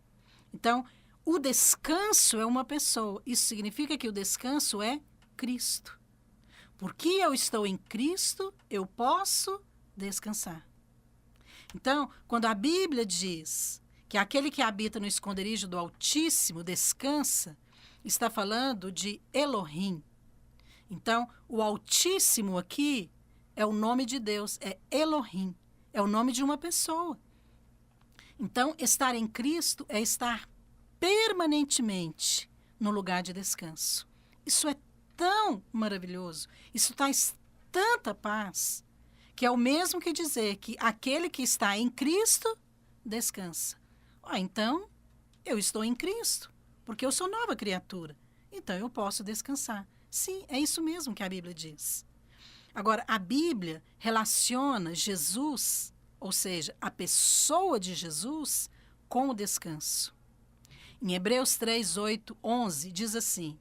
Então, o descanso é uma pessoa. Isso significa que o descanso é Cristo. Porque eu estou em Cristo, eu posso descansar. Então, quando a Bíblia diz que aquele que habita no esconderijo do Altíssimo descansa, está falando de Elohim. Então, o Altíssimo aqui é o nome de Deus, é Elohim, é o nome de uma pessoa. Então, estar em Cristo é estar permanentemente no lugar de descanso. Isso é tão maravilhoso, isso traz tanta paz, que é o mesmo que dizer que aquele que está em Cristo descansa. Então, eu estou em Cristo, porque eu sou nova criatura. Então, eu posso descansar. Sim, é isso mesmo que a Bíblia diz. Agora, a Bíblia relaciona Jesus, ou seja, a pessoa de Jesus, com o descanso. Em Hebreus 3, 8, 11, diz assim,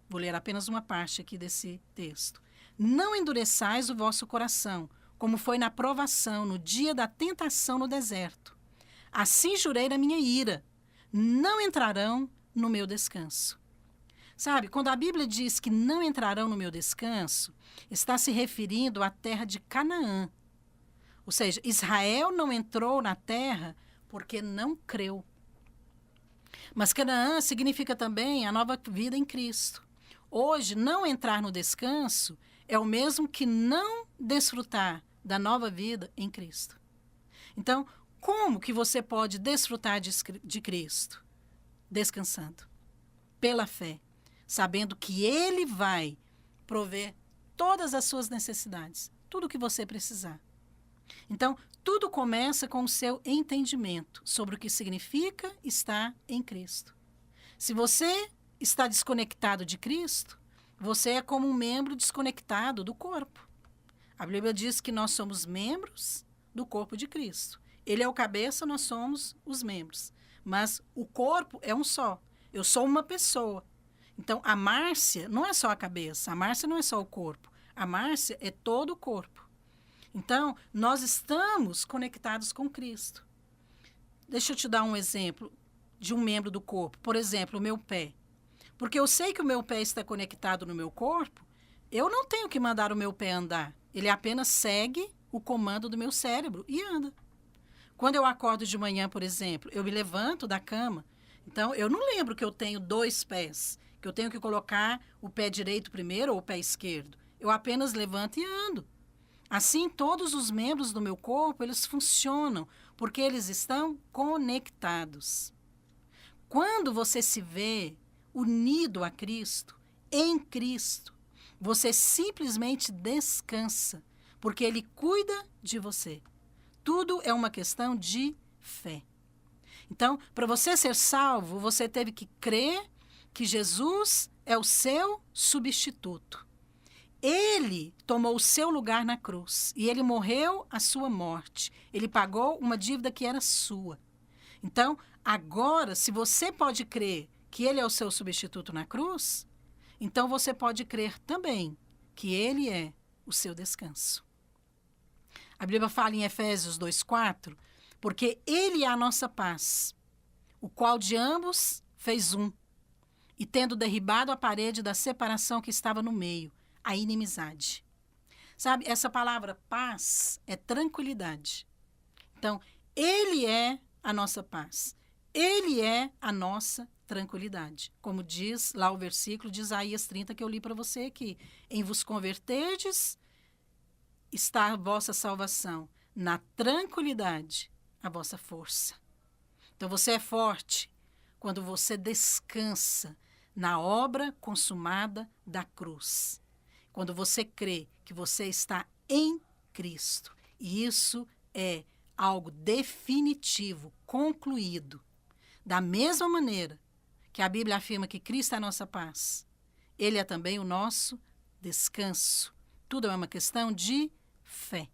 vou ler apenas uma parte aqui desse texto. Não endureçais o vosso coração, como foi na provação, no dia da tentação no deserto. Assim jurei na minha ira, não entrarão no meu descanso. Sabe, quando a Bíblia diz que não entrarão no meu descanso, está se referindo à terra de Canaã. Ou seja, Israel não entrou na terra porque não creu. Mas Canaã significa também a nova vida em Cristo. Hoje, não entrar no descanso é o mesmo que não desfrutar da nova vida em Cristo. Então, como que você pode desfrutar de Cristo? Descansando. Pela fé. Sabendo que Ele vai prover todas as suas necessidades. Tudo o que você precisar. Então, tudo começa com o seu entendimento sobre o que significa estar em Cristo. Se você está desconectado de Cristo, você é como um membro desconectado do corpo. A Bíblia diz que nós somos membros do corpo de Cristo. Ele é o cabeça, nós somos os membros. Mas o corpo é um só. Eu sou uma pessoa. Então, a Márcia não é só a cabeça, a Márcia não é só o corpo. A Márcia é todo o corpo. Então, nós estamos conectados com Cristo. Deixa eu te dar um exemplo de um membro do corpo. Por exemplo, o meu pé. Porque eu sei que o meu pé está conectado no meu corpo, eu não tenho que mandar o meu pé andar. Ele apenas segue o comando do meu cérebro e anda. Quando eu acordo de manhã, por exemplo, eu me levanto da cama. Então, eu não lembro que eu tenho 2 pés, que eu tenho que colocar o pé direito primeiro ou o pé esquerdo. Eu apenas levanto e ando. Assim, todos os membros do meu corpo, eles funcionam, porque eles estão conectados. Quando você se vê unido a Cristo, em Cristo, você simplesmente descansa, porque Ele cuida de você. Tudo é uma questão de fé. Então, para você ser salvo, você teve que crer que Jesus é o seu substituto. Ele tomou o seu lugar na cruz e ele morreu a sua morte. Ele pagou uma dívida que era sua. Então, agora, se você pode crer que ele é o seu substituto na cruz, então você pode crer também que ele é o seu descanso. A Bíblia fala em Efésios 2:4, porque ele é a nossa paz, o qual de ambos fez um, e tendo derribado a parede da separação que estava no meio, a inimizade. Sabe, essa palavra paz é tranquilidade. Então, ele é a nossa paz. Ele é a nossa tranquilidade. Como diz lá o versículo de Isaías 30 que eu li para você aqui. Em vos converterdes está a vossa salvação. Na tranquilidade, a vossa força. Então, você é forte quando você descansa na obra consumada da cruz. Quando você crê que você está em Cristo. E isso é algo definitivo, concluído. Da mesma maneira que a Bíblia afirma que Cristo é a nossa paz, Ele é também o nosso descanso. Tudo é uma questão de fé.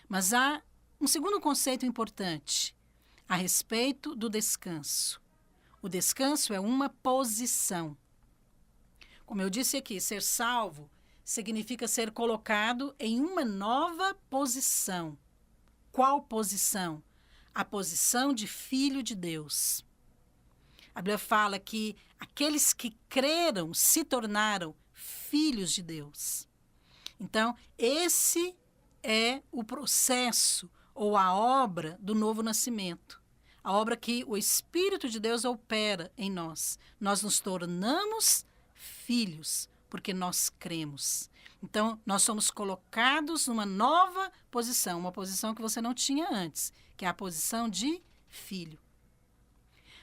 Mas há um segundo conceito importante a respeito do descanso. O descanso é uma posição. Como eu disse aqui, ser salvo significa ser colocado em uma nova posição. Qual posição? A posição de filho de Deus. A Bíblia fala que aqueles que creram se tornaram filhos de Deus. Então, esse é o processo ou a obra do novo nascimento. A obra que o Espírito de Deus opera em nós. Nós nos tornamos filhos, porque nós cremos. Então, nós somos colocados numa nova posição, uma posição que você não tinha antes, que é a posição de filho.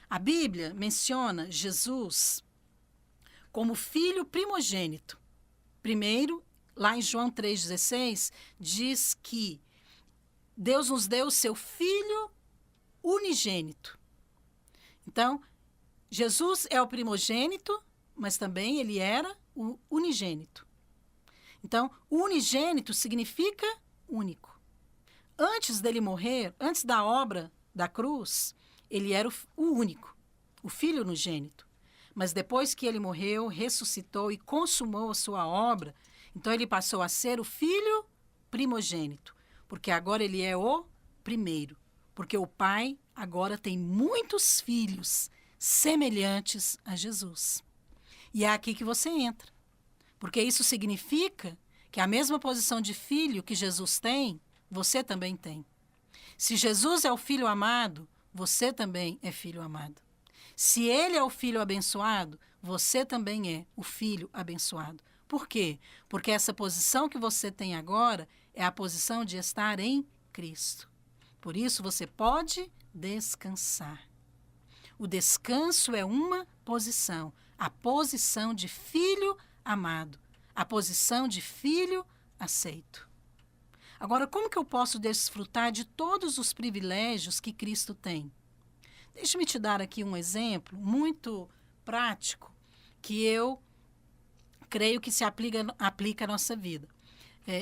A Bíblia menciona Jesus como filho primogênito. Primeiro, lá em João 3,16, diz que Deus nos deu o seu filho unigênito. Então, Jesus é o primogênito, mas também ele era o unigênito. Então, o unigênito significa único. Antes dele morrer, antes da obra da cruz, ele era o único, o filho unigênito. Mas depois que ele morreu, ressuscitou e consumou a sua obra, então ele passou a ser o filho primogênito, porque agora ele é o primeiro. Porque o Pai agora tem muitos filhos semelhantes a Jesus. E é aqui que você entra. Porque isso significa que a mesma posição de filho que Jesus tem, você também tem. Se Jesus é o filho amado, você também é filho amado. Se ele é o filho abençoado, você também é o filho abençoado. Por quê? Porque essa posição que você tem agora é a posição de estar em Cristo. Por isso você pode descansar. O descanso é uma posição, a posição de filho amado, a posição de filho aceito. Agora, como que eu posso desfrutar de todos os privilégios que Cristo tem? Deixa-me te dar aqui um exemplo muito prático que eu creio que se aplica à nossa vida.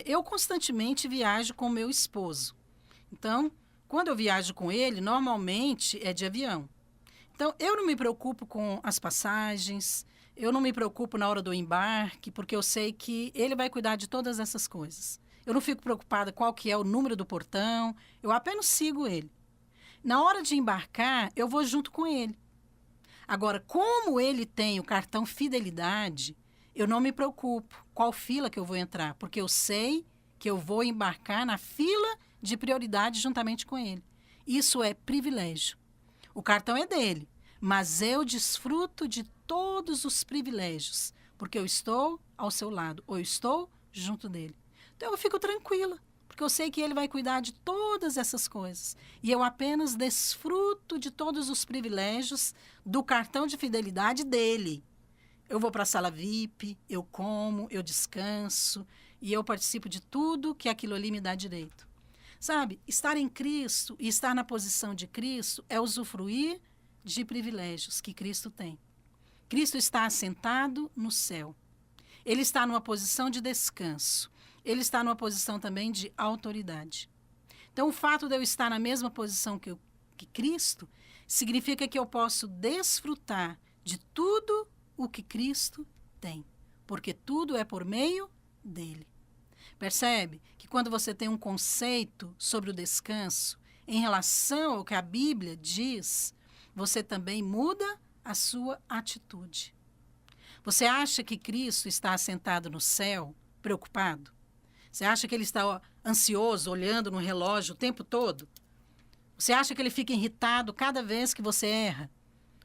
Eu constantemente viajo com meu esposo. Então, quando eu viajo com ele, normalmente é de avião. Então, eu não me preocupo com as passagens, eu não me preocupo na hora do embarque, porque eu sei que ele vai cuidar de todas essas coisas. Eu não fico preocupada qual que é o número do portão, eu apenas sigo ele. Na hora de embarcar, eu vou junto com ele. Agora, como ele tem o cartão Fidelidade, eu não me preocupo qual fila que eu vou entrar, porque eu sei que eu vou embarcar na fila de prioridade juntamente com ele. Isso é privilégio. O cartão é dele, mas eu desfruto de todos os privilégios, porque eu estou ao seu lado, ou eu estou junto dele. Então eu fico tranquila, porque eu sei que ele vai cuidar de todas essas coisas. E eu apenas desfruto de todos os privilégios do cartão de fidelidade dele. Eu vou para a sala VIP, eu como, eu descanso e eu participo de tudo que aquilo ali me dá direito. Sabe, estar em Cristo e estar na posição de Cristo é usufruir de privilégios que Cristo tem. Cristo está assentado no céu. Ele está numa posição de descanso. Ele está numa posição também de autoridade. Então, o fato de eu estar na mesma posição que Cristo significa que eu posso desfrutar de tudo o que Cristo tem, porque tudo é por meio dele. Percebe que quando você tem um conceito sobre o descanso em relação ao que a Bíblia diz, você também muda a sua atitude. Você acha que Cristo está assentado no céu, preocupado? Você acha que ele está ansioso, olhando no relógio o tempo todo? Você acha que ele fica irritado cada vez que você erra?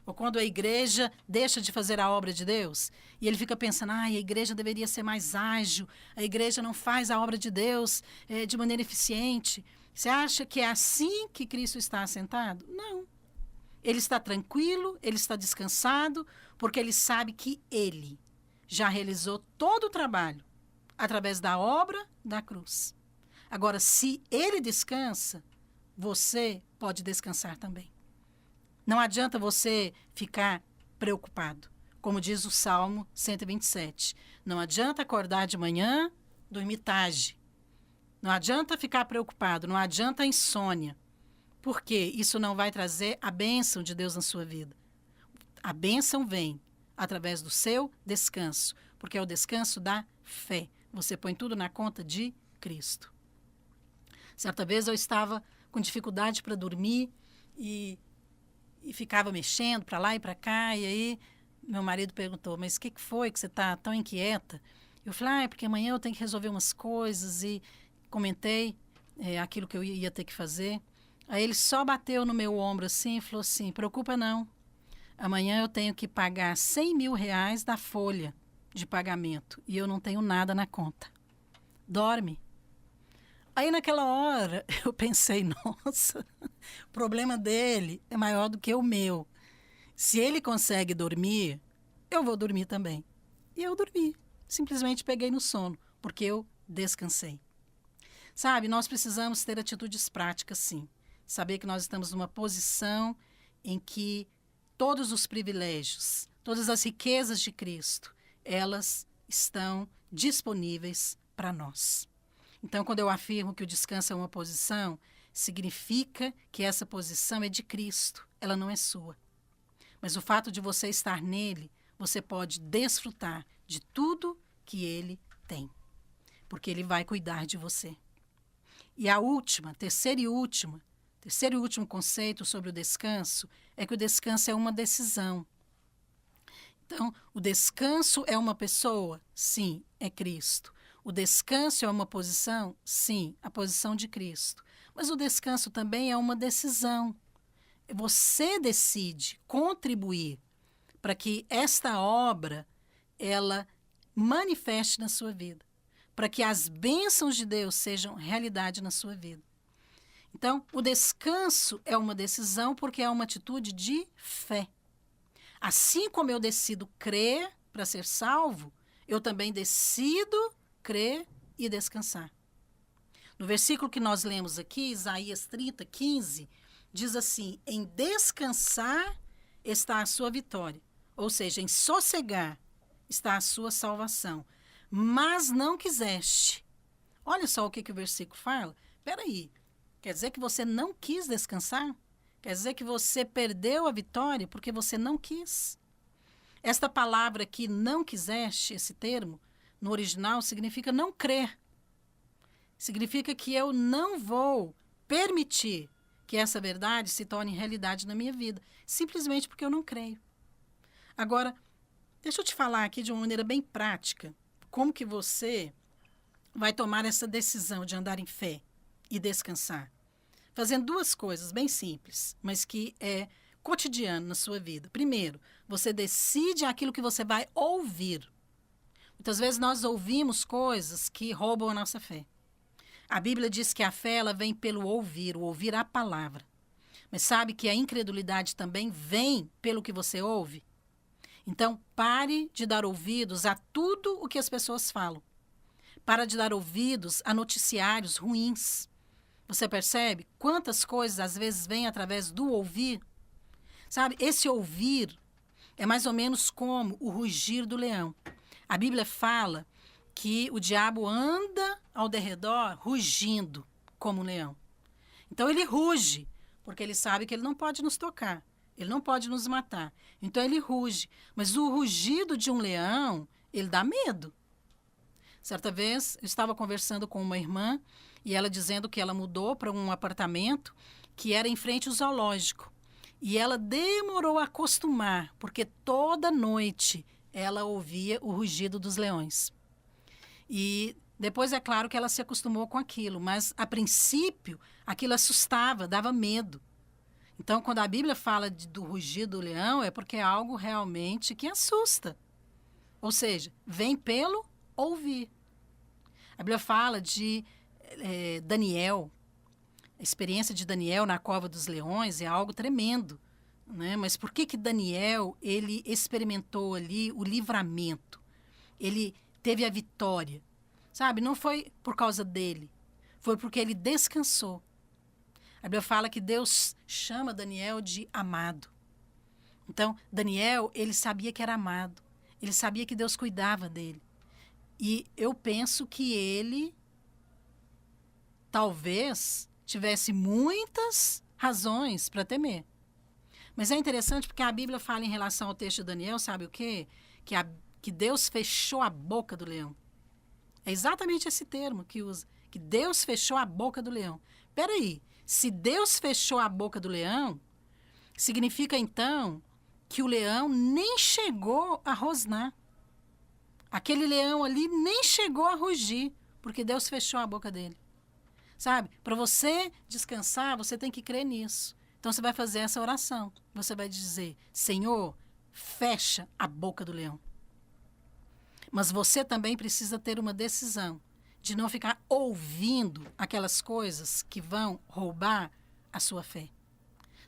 Ou quando a igreja deixa de fazer a obra de Deus? E ele fica pensando, a igreja deveria ser mais ágil, a igreja não faz a obra de Deus de maneira eficiente. Você acha que é assim que Cristo está assentado? Não. Ele está tranquilo, ele está descansado, porque ele sabe que ele já realizou todo o trabalho através da obra da cruz. Agora, se ele descansa, você pode descansar também. Não adianta você ficar preocupado. Como diz o Salmo 127. Não adianta acordar de manhã, dormir tarde. Não adianta ficar preocupado, não adianta a insônia. Porque isso não vai trazer a bênção de Deus na sua vida. A bênção vem através do seu descanso, porque é o descanso da fé. Você põe tudo na conta de Cristo. Certa vez eu estava com dificuldade para dormir e ficava mexendo para lá e para cá, e aí meu marido perguntou, mas o que foi que você está tão inquieta? Eu falei, é porque amanhã eu tenho que resolver umas coisas, e comentei aquilo que eu ia ter que fazer. Aí ele só bateu no meu ombro assim e falou assim, preocupa não, amanhã eu tenho que pagar 100 mil reais da folha de pagamento e eu não tenho nada na conta. Dorme. Aí naquela hora eu pensei, nossa, o problema dele é maior do que o meu. Se ele consegue dormir, eu vou dormir também. E eu dormi, simplesmente peguei no sono, porque eu descansei. Sabe, nós precisamos ter atitudes práticas, sim. Saber que nós estamos numa posição em que todos os privilégios, todas as riquezas de Cristo, elas estão disponíveis para nós. Então, quando eu afirmo que o descanso é uma posição, significa que essa posição é de Cristo, ela não é sua. Mas o fato de você estar nele, você pode desfrutar de tudo que ele tem, porque ele vai cuidar de você. E a terceiro e último conceito sobre o descanso é que o descanso é uma decisão. Então, o descanso é uma pessoa? Sim, é Cristo. O descanso é uma posição? Sim, a posição de Cristo. Mas o descanso também é uma decisão. Você decide contribuir para que esta obra ela manifeste na sua vida, para que as bênçãos de Deus sejam realidade na sua vida. Então, o descanso é uma decisão porque é uma atitude de fé. Assim como eu decido crer para ser salvo, eu também decido crer e descansar. No versículo que nós lemos aqui, Isaías 30, 15, diz assim, em descansar está a sua vitória, ou seja, em sossegar está a sua salvação, mas não quiseste. Olha só o que o versículo fala. Espera aí, quer dizer que você não quis descansar? Quer dizer que você perdeu a vitória porque você não quis? Esta palavra aqui, não quiseste, esse termo, no original, significa não crer. Significa que eu não vou permitir que essa verdade se torne realidade na minha vida, simplesmente porque eu não creio. Agora, deixa eu te falar aqui de uma maneira bem prática, como que você vai tomar essa decisão de andar em fé e descansar. Fazendo duas coisas bem simples, mas que é cotidiano na sua vida. Primeiro, você decide aquilo que você vai ouvir. Muitas vezes nós ouvimos coisas que roubam a nossa fé. A Bíblia diz que a fé ela vem pelo ouvir, o ouvir a palavra. Mas sabe que a incredulidade também vem pelo que você ouve? Então, pare de dar ouvidos a tudo o que as pessoas falam. Para de dar ouvidos a noticiários ruins. Você percebe quantas coisas às vezes vêm através do ouvir? Sabe, esse ouvir é mais ou menos como o rugir do leão. A Bíblia fala que o diabo anda ao derredor rugindo como um leão. Então ele ruge, porque ele sabe que ele não pode nos tocar, ele não pode nos matar. Então ele ruge, mas o rugido de um leão, ele dá medo. Certa vez eu estava conversando com uma irmã e ela dizendo que ela mudou para um apartamento que era em frente ao zoológico. E ela demorou a acostumar, porque toda noite ela ouvia o rugido dos leões. E depois é claro que ela se acostumou com aquilo, mas a princípio aquilo assustava, dava medo. Então, quando a Bíblia fala do rugido do leão, é porque é algo realmente que assusta. Ou seja, vem pelo ouvir. A Bíblia fala de Daniel. A experiência de Daniel na cova dos leões é algo tremendo, né? Mas por que Daniel ele experimentou ali o livramento? Ele teve a vitória. Sabe, não foi por causa dele, foi porque ele descansou. A Bíblia fala que Deus chama Daniel de amado. Então, Daniel, ele sabia que era amado. Ele sabia que Deus cuidava dele. E eu penso que ele talvez tivesse muitas razões para temer. Mas é interessante porque a Bíblia fala em relação ao texto de Daniel, sabe o quê? Que Deus fechou a boca do leão. É exatamente esse termo que usa, que Deus fechou a boca do leão. Espera aí, se Deus fechou a boca do leão, significa então que o leão nem chegou a rosnar. Aquele leão ali nem chegou a rugir, porque Deus fechou a boca dele. Sabe, para você descansar, você tem que crer nisso. Então você vai fazer essa oração. Você vai dizer, Senhor, fecha a boca do leão. Mas você também precisa ter uma decisão de não ficar ouvindo aquelas coisas que vão roubar a sua fé.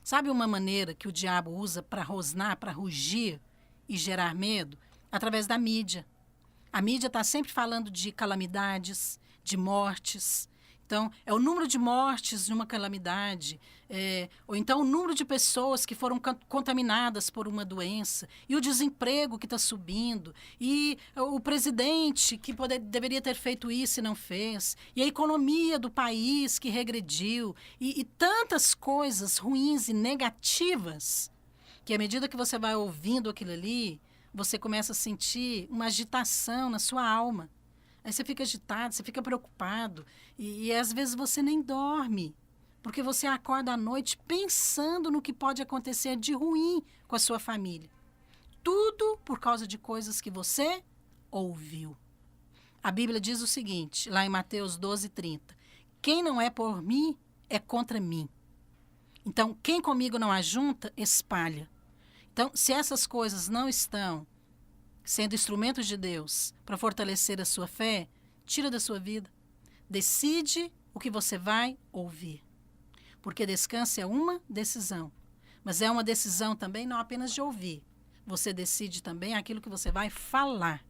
Sabe uma maneira que o diabo usa para rosnar, para rugir e gerar medo? Através da mídia. A mídia está sempre falando de calamidades, de mortes. Então, é o número de mortes de uma calamidade, ou então o número de pessoas que foram contaminadas por uma doença, e o desemprego que está subindo, e o presidente que deveria ter feito isso e não fez, e a economia do país que regrediu, e tantas coisas ruins e negativas, que à medida que você vai ouvindo aquilo ali, você começa a sentir uma agitação na sua alma. Aí você fica agitado, você fica preocupado e às vezes você nem dorme, porque você acorda à noite pensando no que pode acontecer de ruim com a sua família. Tudo por causa de coisas que você ouviu. A Bíblia diz o seguinte, lá em Mateus 12:30, quem não é por mim é contra mim. Então, quem comigo não ajunta, espalha. Então, se essas coisas não estão sendo instrumentos de Deus para fortalecer a sua fé, tira da sua vida. Decide o que você vai ouvir. Porque descanso é uma decisão. Mas é uma decisão também não apenas de ouvir. Você decide também aquilo que você vai falar.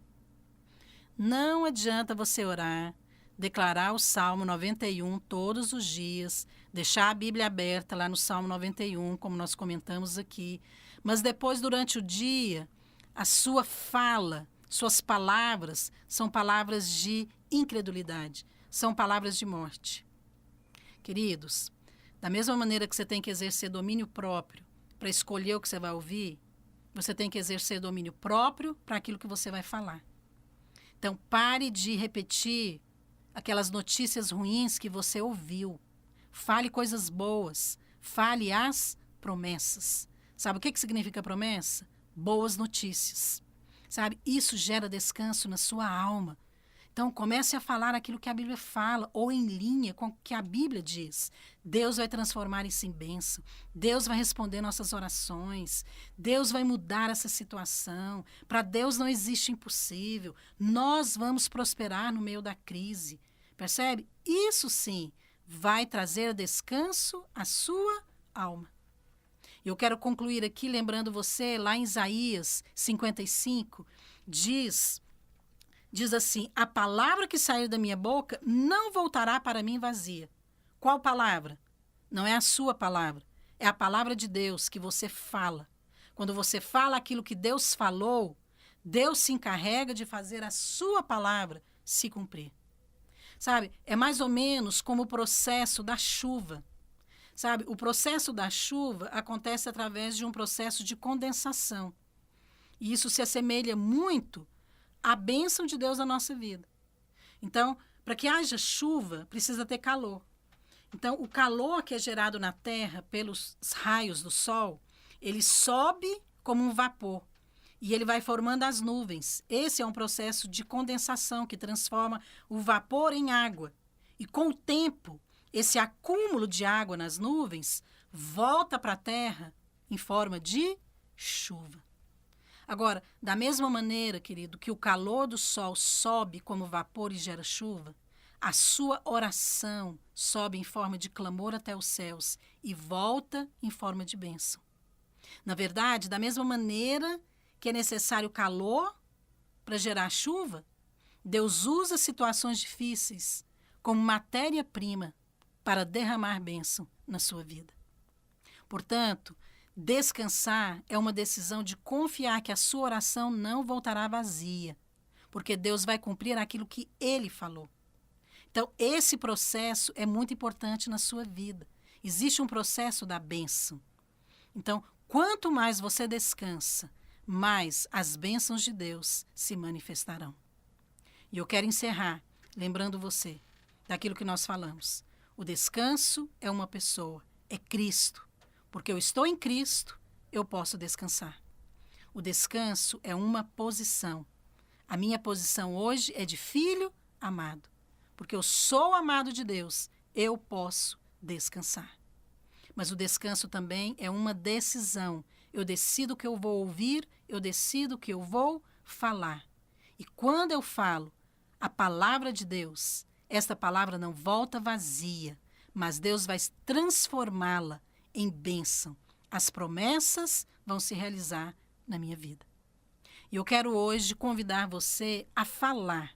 Não adianta você orar, declarar o Salmo 91 todos os dias, deixar a Bíblia aberta lá no Salmo 91, como nós comentamos aqui. Mas depois, durante o dia, a sua fala, suas palavras são palavras de incredulidade, são palavras de morte. Queridos, da mesma maneira que você tem que exercer domínio próprio para escolher o que você vai ouvir, você tem que exercer domínio próprio para aquilo que você vai falar. Então, pare de repetir aquelas notícias ruins que você ouviu. Fale coisas boas, fale as promessas. Sabe o que significa promessa? Boas notícias, sabe? Isso gera descanso na sua alma. Então, comece a falar aquilo que a Bíblia fala, ou em linha com o que a Bíblia diz. Deus vai transformar isso em bênção. Deus vai responder nossas orações. Deus vai mudar essa situação. Para Deus não existe impossível. Nós vamos prosperar no meio da crise. Percebe? Isso sim vai trazer descanso à sua alma. Eu quero concluir aqui lembrando você, lá em Isaías 55, diz assim: a palavra que sair da minha boca não voltará para mim vazia. Qual palavra? Não é a sua palavra, é a palavra de Deus que você fala. Quando você fala aquilo que Deus falou, Deus se encarrega de fazer a sua palavra se cumprir. Sabe, é mais ou menos como o processo da chuva. Sabe, o processo da chuva acontece através de um processo de condensação. E isso se assemelha muito à bênção de Deus na nossa vida. Então, para que haja chuva, precisa ter calor. Então, o calor que é gerado na terra pelos raios do sol, ele sobe como um vapor e ele vai formando as nuvens. Esse é um processo de condensação que transforma o vapor em água. E com o tempo, esse acúmulo de água nas nuvens volta para a terra em forma de chuva. Agora, da mesma maneira, querido, que o calor do sol sobe como vapor e gera chuva, a sua oração sobe em forma de clamor até os céus e volta em forma de bênção. Na verdade, da mesma maneira que é necessário calor para gerar chuva, Deus usa situações difíceis como matéria-prima para derramar bênção na sua vida. Portanto, descansar é uma decisão de confiar que a sua oração não voltará vazia, porque Deus vai cumprir aquilo que Ele falou. Então, esse processo é muito importante na sua vida. Existe um processo da bênção. Então, quanto mais você descansa, mais as bênçãos de Deus se manifestarão. E eu quero encerrar lembrando você daquilo que nós falamos. O descanso é uma pessoa, é Cristo. Porque eu estou em Cristo, eu posso descansar. O descanso é uma posição. A minha posição hoje é de filho amado. Porque eu sou amado de Deus, eu posso descansar. Mas o descanso também é uma decisão. Eu decido o que eu vou ouvir, eu decido o que eu vou falar. E quando eu falo a palavra de Deus, esta palavra não volta vazia, mas Deus vai transformá-la em bênção. As promessas vão se realizar na minha vida. E eu quero hoje convidar você a falar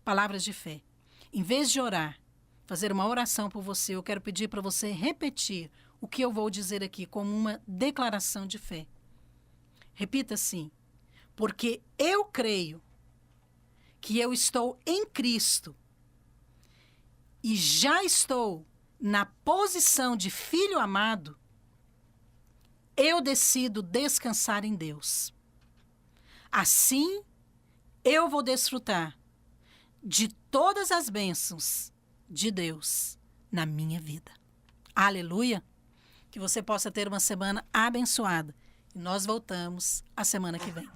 palavras de fé. Em vez de orar, fazer uma oração por você, eu quero pedir para você repetir o que eu vou dizer aqui como uma declaração de fé. Repita assim: porque eu creio que eu estou em Cristo e já estou na posição de filho amado, eu decido descansar em Deus. Assim, eu vou desfrutar de todas as bênçãos de Deus na minha vida. Aleluia! Que você possa ter uma semana abençoada. E nós voltamos a semana que vem.